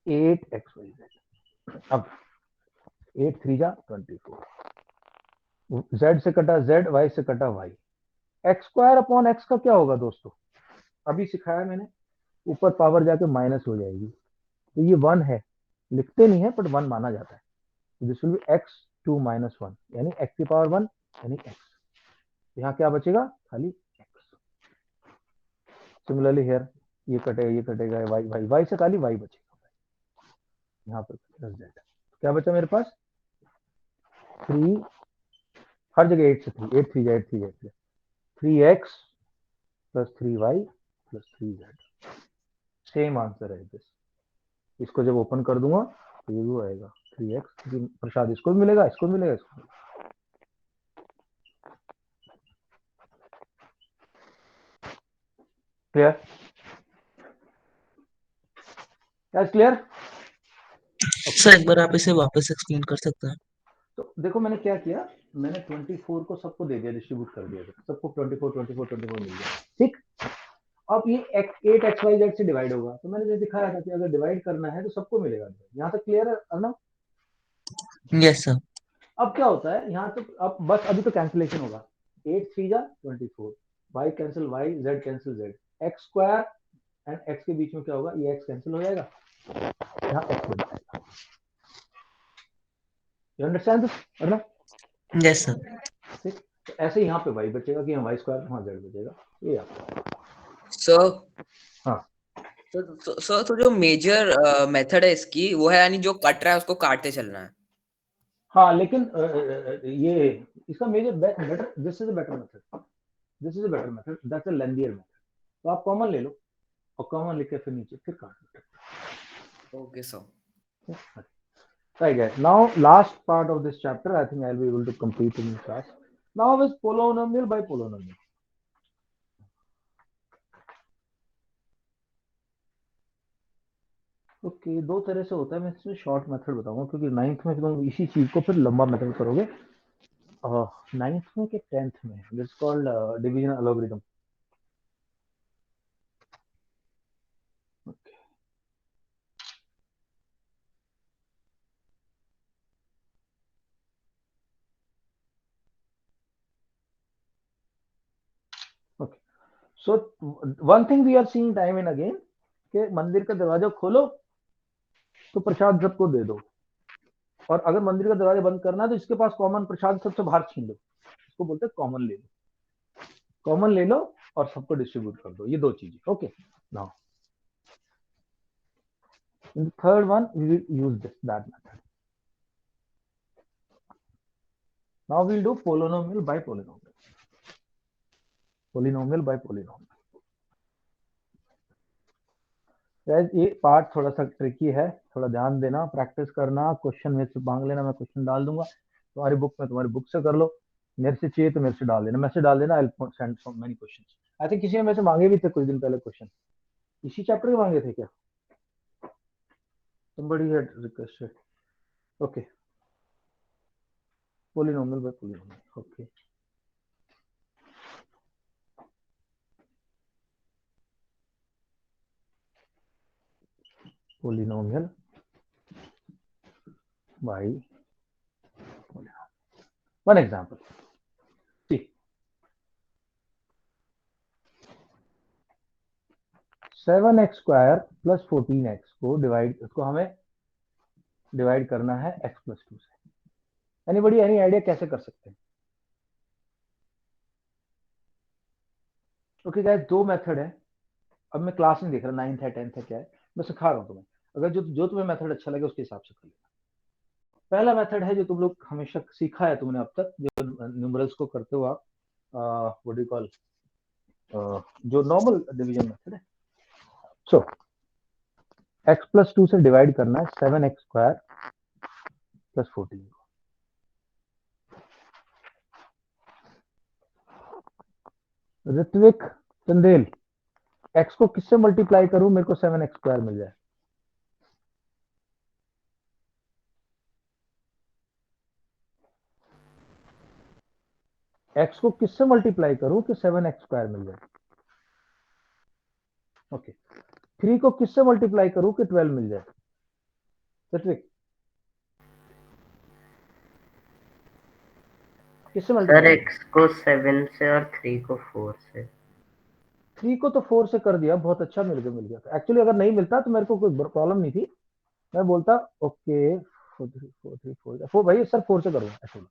8 x y z. अब 8 3 जा 24, z से कटा z, y से कटा y, x square upon x का क्या होगा दोस्तों, अभी सिखाया मैंने, ऊपर पावर जाके माइनस हो जाएगी, तो ये 1 है, लिखते नहीं है बट 1 माना जाता है, दिस विल बी x 2 - 1 यानी x की पावर 1 यानी x, यहाँ क्या बचेगा, खाली x। सिमिलरली हियर ये कटेगा y से खाली y बचेगा, यहाँ पर z, क्या बचा मेरे पास 3, हर जगह 8 से 3, 8 3 8 3 8 3x plus 3y plus 3z, same answer है दिस। इसको जब ओपन कर दूंगा तो ये भी आएगा 3x, प्रसाद इसको भी मिलेगा, इसको भी मिलेगा, इसको भी। क्लियर, क्या क्लियर? सर एक बार आप इसे वापस एक्सप्लेन कर सकते हैं? तो देखो मैंने क्या किया, मैंने 24 को सबको दे दिया, डिस्ट्रीब्यूट कर दिया, सबको 24 मिल गया, ठीक। अब ये 8 एक्स वाई जेड से डिवाइड होगा, तो मैंने जो दिखाया था कि अगर डिवाइड करना है तो सबको मिलेगा, यहाँ तक क्लियर है अर्नव? Yes sir. अब क्या होता है यहाँ तो, अब बस अभी तो कैंसिलेशन होगा, 8 3 जा 24, y cancel y, z cancel z, x square and x के बीच में क्या होगा, ये x कैंसिल हो जाएगा, यहाँ x बन जाएगा। You understand this Arnav? Yes sir. ठीक, तो ऐसे यहाँ पे y बचेगा कि यहाँ y स्क्वायर, वहाँ z बचेगा, ये आपका। सर हाँ तो जो मेजर मेथड है इसकी वो है, यानी जो कट रहा है उसको काटते चलना है। हाँ, लेकिन ये इसका major better, this is a better method, this is a better method, that's a lengthier method. तो आप कॉमन ले लो और कॉमन लिख के फिर नीचे फिर काट लो। Okay sir. Right guys, now last part of this chapter I think I'll be able to complete in class. Now is polynomial by polynomial. Okay, दो तरह से होता है, मैं इसमें शॉर्ट मेथड बताऊंगा क्योंकि 9th में तुम इसी चीज को फिर लंबा मेथड करोगे, 9th में के 10th में, this called division algorithm. Okay, so one thing we are seeing time and again कि मंदिर का दरवाजा खोलो तो प्रसाद सबको दे दो, और अगर मंदिर का दरवाजा बंद करना है तो इसके पास कॉमन प्रसाद सबसे बाहर छीन लो, इसको बोलते हैं कॉमन ले लो, कॉमन ले लो और सबको डिस्ट्रीब्यूट कर दो, ये दो चीजें। Okay, now in the third one we will use that method. Now we will do polynomial by polynomial, polynomial by polynomial. Guys ये पार्ट थोड़ा सा ट्रिकी है, थोड़ा ध्यान देना, प्रैक्टिस करना, क्वेश्चन मेरे से मांग लेना, मैं क्वेश्चन डाल दूंगा तुम्हारी बुक में, तुम्हारी बुक से कर लो, मेरे से चाहिए तो मेरे से डाल देना, मैसेज डाल देना, I will send so many questions. I think किसी ने मेरे से मांगे भी थे कुछ दिन पहले क्वेश्चन, इसी चैप्टर के मांगे थे क्या? somebody had requested. Okay, polynomial by polynomial. Okay, polynomial by polynomial. One example, see, 7x square plus 14x को डिवाइड, इसको हमें डिवाइड करना है x प्लस 2 से। एनीबॉडी एनी आइडिया कैसे कर सकते हैं? ओके गाइस, दो मेथड है, अब मैं क्लास नहीं देख रहा 9th है 10th है क्या है, मैं सिखा रहा हूँ तुम्हें, अगर जो तुम्हें मेथड अच्छा लगे उसके हिसाब से कर लेना। पहला मेथड है जो तुम लोग हमेशा सीखा है तुमने अब तक, जो न्यूमरल्स को करते हो आप, व्हाट डू कॉल जो नॉर्मल डिवीजन मेथड है। सो x प्लस 2 से डिवाइड करना है 7x स्क्वायर प्लस 14 को। ऋत्विक चंदेल, x को किससे मल्टीप्लाई करूं मेरे को 7x स्क्वायर मिल जाए? x को किससे मल्टीप्लाई करूं कि 7x स्क्वायर मिल जाए? ओके 3 को किससे मल्टीप्लाई करूं कि 12 मिल जाए? ऋत्विक किससे सर मल्टीप्लाई? x को 7 से और 3 को 4 से। 3 को तो 4 से कर दिया, बहुत अच्छा मिल गया। एक्चुअली अगर नहीं मिलता तो मेरे को कोई प्रॉब्लम नहीं थी, मैं बोलता ओके 4 3 4 3 4 भाई सर 4 से करूंगा एक्चुअली।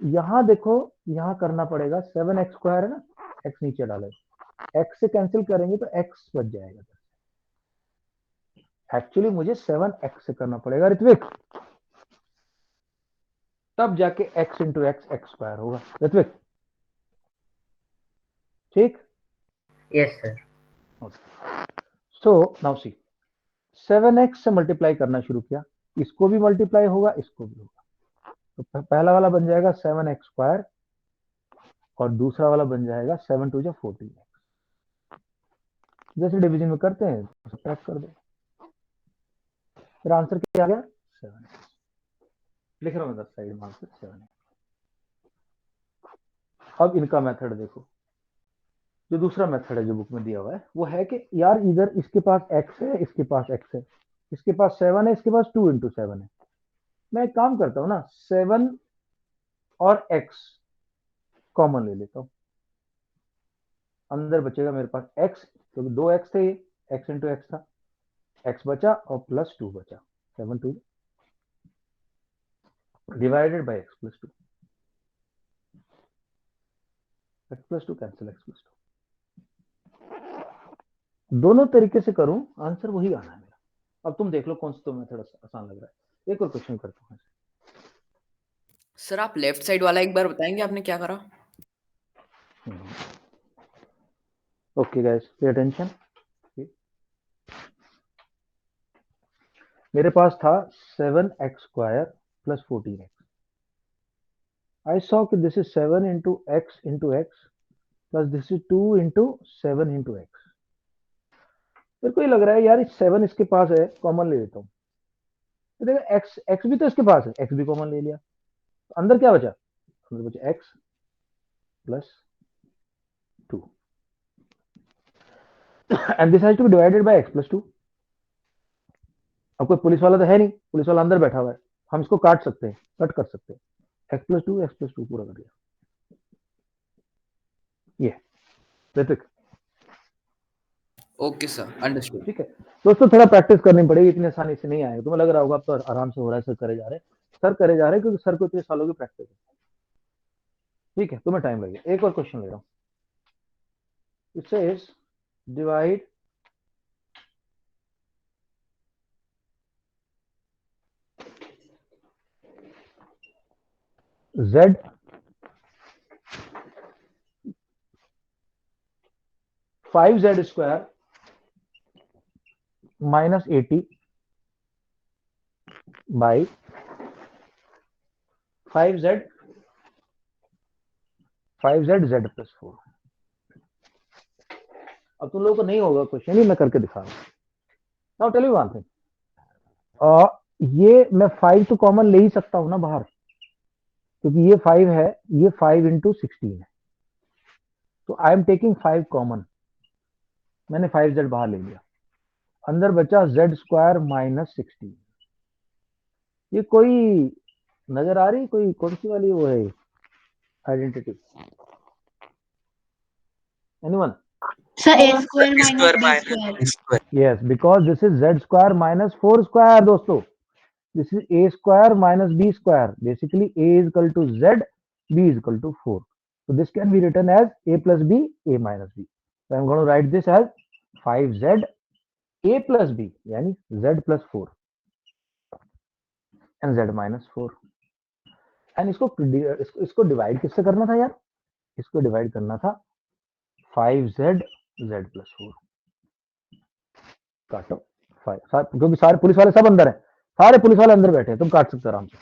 यहाँ देखो यहाँ करना पड़ेगा 7x स्क्वायर है ना, x नीचे डाले, x से कैंसिल करेंगे तो x बच जाएगा। एक्चुअली मुझे 7x से करना पड़ेगा ऋत्विक, तब जाके x into x x square होगा। ऋत्विक ठीक? Yes sir. So now see 7x से मल्टीप्लाई करना शुरू किया, इसको भी मल्टीप्लाई होगा, इसको भी होगा। तो पहला वाला बन जाएगा 7x स्क्वायर और दूसरा वाला बन जाएगा 7 2 14x। जैसे डिवीजन में करते हैं सब्ट्रैक्ट कर दो, फिर आंसर क्या आ गया 7x। लिख रहा हूं मैं साइड में आंसर 7x। अब इनका मेथड देखो, जो दूसरा मेथड है जो बुक में दिया हुआ है वो है कि यार इधर इसके पास x है, इसके पास x है, इसके पास 7 है, इसके पास 2 इंटू 7 है। मैं एक काम करता हूं ना, 7 और x कॉमन ले लेता हूं, अंदर बचेगा मेरे पास x, क्योंकि 2x थे, x इंटू एक्स था, x बचा और प्लस 2 बचा, 7 2 divided by x plus 2, x plus 2 cancel x plus 2। दोनों तरीके से करूं आंसर वही आना है मेरा। अब तुम देख लो कौन सा तो मेथड आसान लग रहा है। एक और क्वेश्चन करता हूं। सर आप लेफ्ट साइड वाला एक बार बताएंगे आपने क्या करा? Okay guys pay attention. मेरे पास था 7x square plus 14x। I saw कि this is 7 into x plus this is 2 into 7 into x. मेरे को ये लग रहा है यार 7 इसके पास है, कॉमन ले लेता हूँ। तो देखो एक्स भी तो इसके पास है, एक्स भी कॉमन ले लिया, तो अंदर क्या बचा? अंदर बचा x plus 2 and this has to be divided by x plus 2। अब कोई पुलिस वाला तो है नहीं, पुलिस वाला अंदर बैठा हुआ है, हम इसको काट सकते हैं, कट कर सकते हैं। एक्स प्लस 2 पूरा कर दिया। ये ऋतिक ओके सर, अंडरस्टूड। ठीक है दोस्तों, थोड़ा प्रैक्टिस करनी पड़ेगी, इतनी आसानी से नहीं आएगा। तुम्हें लग रहा होगा अब तो आराम से हो रहा है, सर करे जा रहे हैं क्योंकि सर को इतने सालों की प्रैक्टिस है। ठीक है, तुम्हें टाइम लगेगा। एक और क्वेश्चन ले रहा हूं। It says divide z 5z square minus 80 by 5z z plus 4। अब तुम लोगों को नहीं होगा क्वेश्चन, ही मैं करके दिखा रहा हूं। Now tell you one thing, ये मैं 5 तो कॉमन ले ही सकता हूं ना बाहर, क्योंकि ये 5 है, ये 5 इंटू 16 है, तो आई एम टेकिंग 5 कॉमन। मैंने 5z बाहर ले लिया, अंदर बचा z स्क्वायर माइनस 16। ये कोई नजर आ रही, कोई कौन सी वाली वो है identity? Anyone? Sir, a square minus b square. Yes, because this is z square minus 4 square. दोस्तों this is a square minus b square. Basically a is equal to z, b is equal to 4. So this can be written as a plus b, a minus b. So I'm going to write this as 5z a plus b, यानी z plus 4 and z minus 4. And इसको divide किससे करना था यार? इसको divide करना था 5z z+4, काटो 5, क्योंकि सारे पुलिस वाले सब अंदर हैं, सारे पुलिस वाले अंदर बैठे हैं, तुम काट सकते हो आराम से।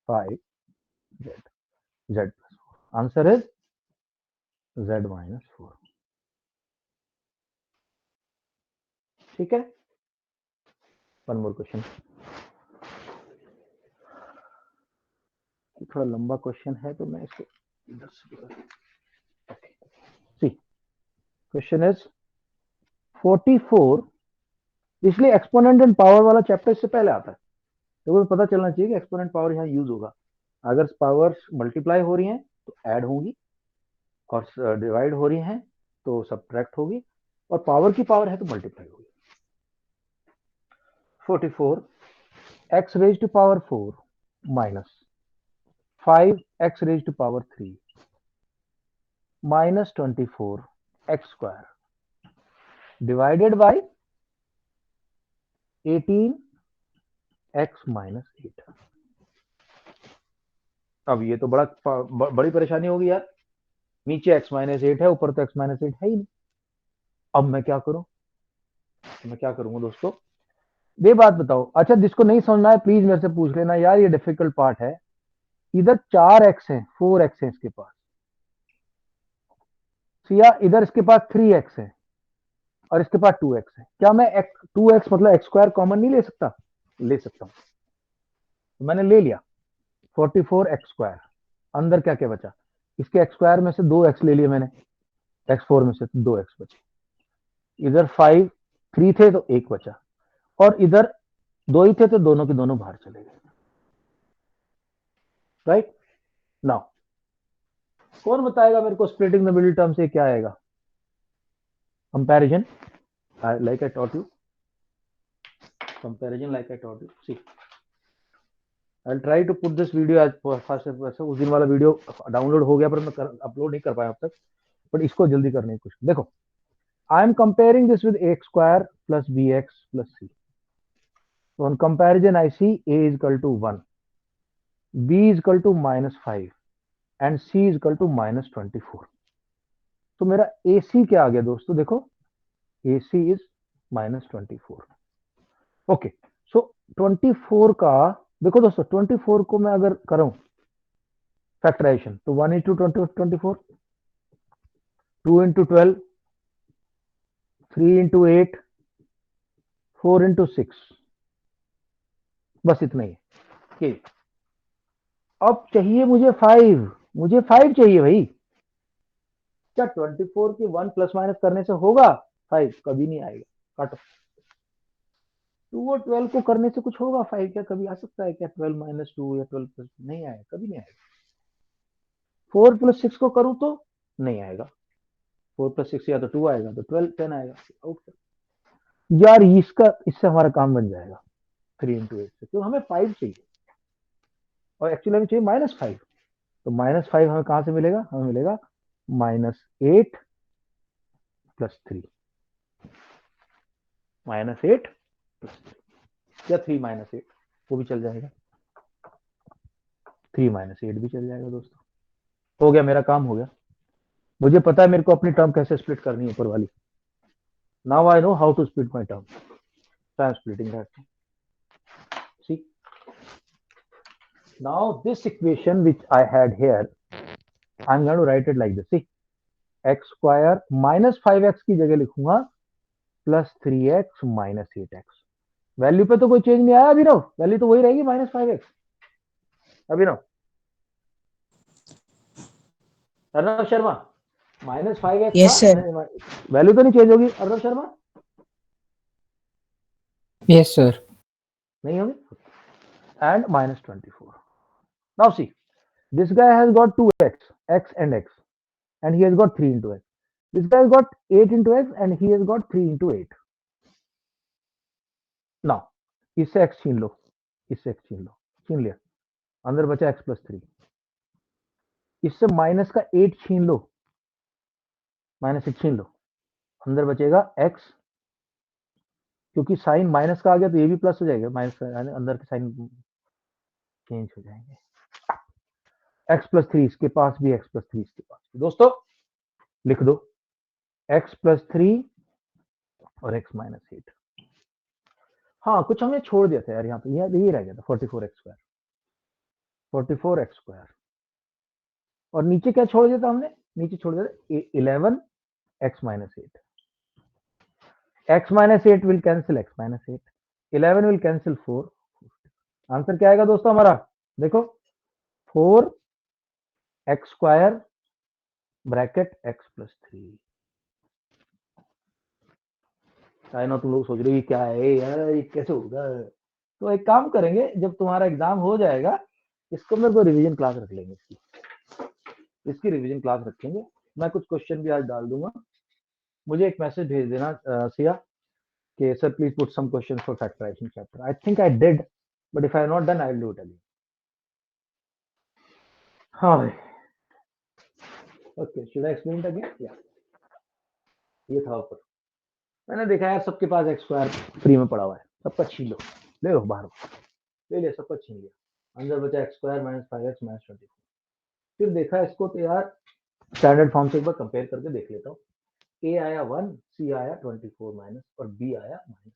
5z z+4, answer is z-4। ठीक है, वन मोर क्वेश्चन, थोड़ा लंबा क्वेश्चन है तो मैं इसको इधर से सी, क्वेश्चन इज 44, इसलिए एक्सपोनेंट एंड पावर वाला चैप्टर इससे पहले आता है, तो वो पता चलना चाहिए कि एक्सपोनेंट पावर यहाँ यूज होगा। अगर पावर मल्टीप्लाई हो रही हैं तो ऐड होगी, और डिवाइड हो रही हैं तो सब्ट्रैक्ट होगी, और पावर की पावर है तो मल्टीप्लाई होगी। 44 x raised to power 4 minus 5 x raised to power 3 minus 24 x square divided by 18 x minus 8। अब ये तो बड़ी परेशानी होगी यार, नीचे x minus 8 है, ऊपर तो x minus 8 है ही नहीं। अब मैं क्या करूं, मैं क्या करूंगा दोस्तों, ये बात बताओ। अच्छा, जिसको नहीं समझना है प्लीज मेरे से पूछ लेना यार, ये डिफिकल्ट पार्ट है। इधर 4x है, 4x है इसके पास, या इधर इसके पास 3x है और इसके पास 2x है। क्या मैं 2x मतलब x स्क्वायर कॉमन नहीं ले सकता? ले सकता हूं, तो मैंने ले लिया 44x स्क्वायर। अंदर क्या क्या बचा, इसके x स्क्वायर में से 2x ले लिए मैंने, x4 में से 2x बचे, इधर 3 थे तो 1 बचा, और इधर 2 ही थे तो दोनों के दोनों बाहर चले गए। राइट नाउ कौन बताएगा मेरे को स्प्लिटिंग द मिडिल टर्म से क्या आएगा? Comparison, like I taught you, comparison like I taught you. See, I'll try to put this video as fast as possible। उस दिन वाला वीडियो डाउनलोड हो गया पर मैं अपलोड नहीं कर पाया अब तक, बट इसको जल्दी करने की कोशिश। देखो, I am comparing this with a square plus bx plus c। So on comparison I see a is equal to 1, b is equal to -5 and c is equal to -24। तो मेरा AC क्या आ गया दोस्तों, देखो AC is -24। ओके, सो 24 का देखो दोस्तों, 24 को मैं अगर करूं फैक्टराइजेशन तो 1 into 24, 2 into 12, 3 into 8, 4 into 6, बस इतना ही है। अब चाहिए मुझे 5, मुझे 5 चाहिए भाई। क्या 24 की 1 प्लस माइनस करने से होगा 5? कभी नहीं आएगा, काटो। 2 और 12 को करने से कुछ होगा 5? क्या कभी आ सकता है क्या 12 माइनस 2 या 12 प्लस? नहीं आएगा, कभी नहीं आएगा। 4 प्लस 6 को करूं तो नहीं आएगा, 4 प्लस 6 या तो 2 आएगा, तो 12 10 आएगा। आउट यार, इससे हमारा काम बन जाएगा 3 into 8 से, क्यों हमें 5 चाहिए और एक्चुअली हमें चाहिए -5। तो -5 हमें कहां से मिलेगा? हमें मिलेगा -8 प्लस 3, -8 प्लस 3 या 3 -8, वो भी चल जाएगा, 3 -8 भी चल जाएगा दोस्तों। हो गया, मेरा काम हो गया। मुझे पता है मेरे को अपनी टर्म कैसे स्प्लिट करनी है ऊपर वाली। Now I know how to split my term, so I am splitting that. See, now this equation which I had here, I am going to write it like this. See, x square -5x की जगह लिखूंगा plus 3x minus 8x। Value पे तो कोई change नहीं आया अभिनव, value तो वही रहेगी -5x। Abhinav, Arnav Sharma, -5x Yes, sir. Value तो नहीं चेंज होगी अर्णव शर्मा? Yes, sir. नहीं होगी। And -24। Now see, this guy has got 2x, x and x, and he has got 3 into x. This guy has got 8 into x and he has got 3 into 8. Now, इससे x छीन लो, इससे x छीन लो, छीन लिया, अंदर बचा x plus 3। इससे minus का 8 छीन लो, -6 छीन लो, अंदर बचेगा x, क्योंकि साइन माइनस का आ गया तो ये भी प्लस हो जाएगा, माइनस का अंदर के साइन चेंज हो जाएंगे। x+3 इसके पास भी, x+3 इसके पास भी। दोस्तों लिख दो x+3 और x-8। हाँ कुछ हमने छोड़ दिया था यार, यहाँ पे ये रह गया था 44x²। 44x² और नीचे क्या छोड़ दिया था हमने? नीचे छोड़ दिया था 11x-8। x-8 will cancel x-8, 11 will cancel 4। Answer क्या आएगा दोस्तों हमारा? देखो 4x² bracket x+3। I know तुम लोग सोच रहे हो ये क्या है यार, ये कैसे होगा? तो एक काम करेंगे, जब तुम्हारा एग्जाम हो जाएगा इसको मेरे को रिवीजन क्लास रख लेंगे, इसकी रिवीजन क्लास रखेंगे। मैं कुछ क्वेश्चन भी आज डाल दूंगा। मुझे एक मैसेज भेज देना सिया कि sir please put some question for factorization chapter. I think I did, but if I have not done I will do it again. हाँ भाई, okay, should I explain it again? या ये था ऊपर, मैंने देखा यार सबके पास x² फ्री में पड़ा हुआ है, सबका छीन लो, ले लो बाहर, ले लिया, सबका छीन लिया, अंदर बचा x² - 5x - 24। फिर देखा इसको तो यार स्टैंडर्ड फॉर्म से एक बार कंपेयर करके देख लेता हूँ। a आया 1, c आया 24 माइनस और b आया -5।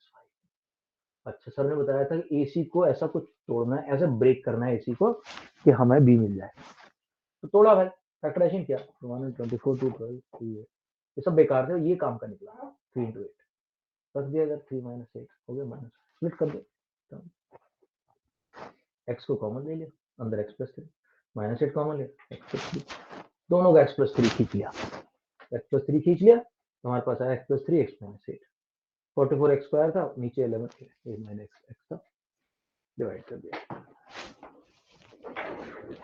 अच्छा, सर ने बताया था कि ac को ऐसा कुछ तोड़ना है, ऐसे ब्रेक करना है ac को कि हमें b मिल जाए। तो तोड़ा भाई, फैक्टराइजेशन किया, 24 2 12 3 ये सब बेकार थे, ये काम का निकला 3 × 8 रख दिया। अगर 3 - 8 हो गया, माइनस स्प्लिट कर दो, x को कॉमन ले लिया, अंदर x+3, -8 कॉमन लिया, x+3, दोनों का x+3 खींच लिया, x+3 खींच लिया, हमारे पास आया x+3 x - 8। 44x² था, नीचे 11 x था, डिवाइड कर दिया।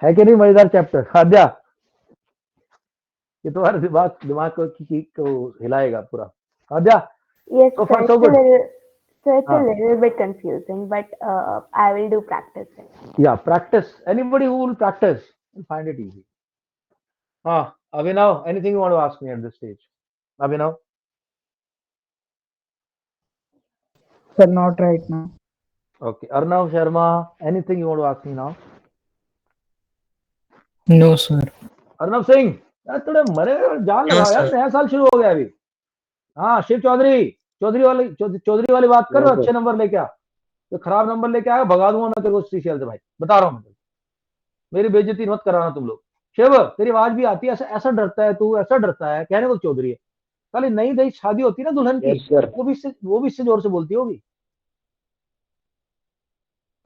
है कि नहीं मजेदार चैप्टर? आद्या, ये तुम्हारे दिमाग को हिलाएगा पूरा। आद्या, Yes, so sir. far so good. So it's a little bit confusing, but I will do practice. Yeah, practice. Anybody who will practice will find it easy. Abhinav, anything you want to ask me at this stage? Abhinav? Sir, not right now. Okay. Arnav Sharma, anything you want to ask me now? No, sir. Arnav Singh, यार थोड़े मरे जान No, लगाओ यार, sir. नया साल शुरू हो गया अभी। हाँ, शिव चौधरी वाली बात कर रहा, अच्छे नंबर लेके आ, तो खराब नंबर लेके आया भगा दूंगा मैं तेरे को सीसीएल से भाई, बता रहा हूँ मैं, मेरी बेइज्जती मत कराना तुम लोग। शिव, तेरी आवाज भी आती है, ऐसा डरता है तू, ऐसा डरता है, कहने को चौधरी है। कल नई नई शादी होती है ना दुल्हन की, वो भी इससे जोर से बोलती होगी,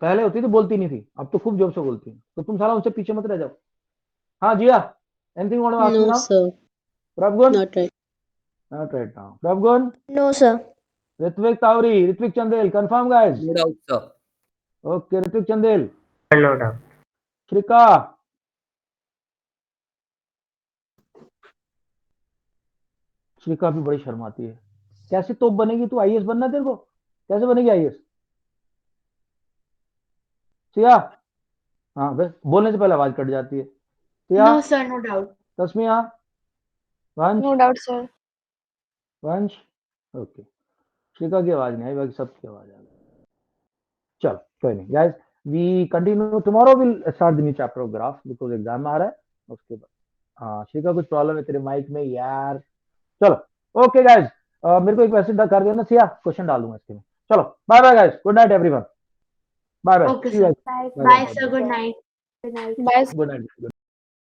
पहले होती थी बोलती नहीं थी, अब तो खूब जोर से बोलती है। तो तुम साला उनसे पीछे मत रह जाओ। हाँ Jiya, anything want to ask me No, now? sir. Prabhgun? Not right. Not right now. Prabhgun? No, sir. Ritvik Tawari, Ritvik Chandel, confirm guys? No doubt, sir. Okay, Ritvik Chandel. No doubt. Shrika? Shrika भी बड़ी शर्माती है। कैसे तोप बनेगी तू? आईएएस बनना तेरे को? कैसे बनेगी आईएएस? सिया? हाँ बस बोलने से पहले आवाज कट जाती है। Siya? No, sir, no doubt. Tasmiya? वंश? No doubt, sir. वंश? ओके, श्रिका की आवाज नहीं आई, बाकी सबकी आवाज आ गई। चलो कोई नहीं guys, we continue, tomorrow will start the new chapter of graph because exam आ रहा है उसके बाद। हाँ श्रिका, कुछ प्रॉब्लम है तेरे माइक में यार। चलो ओके गाइस, मेरे को एक मैसेज कर देना सिया, क्वेश्चन डाल दूंगा इसके में। चलो bye bye guys, good night everyone, bye bye, Okay, see you sir. Guys, Bye. Bye, sir. Good night. Good night. Bye. Good night.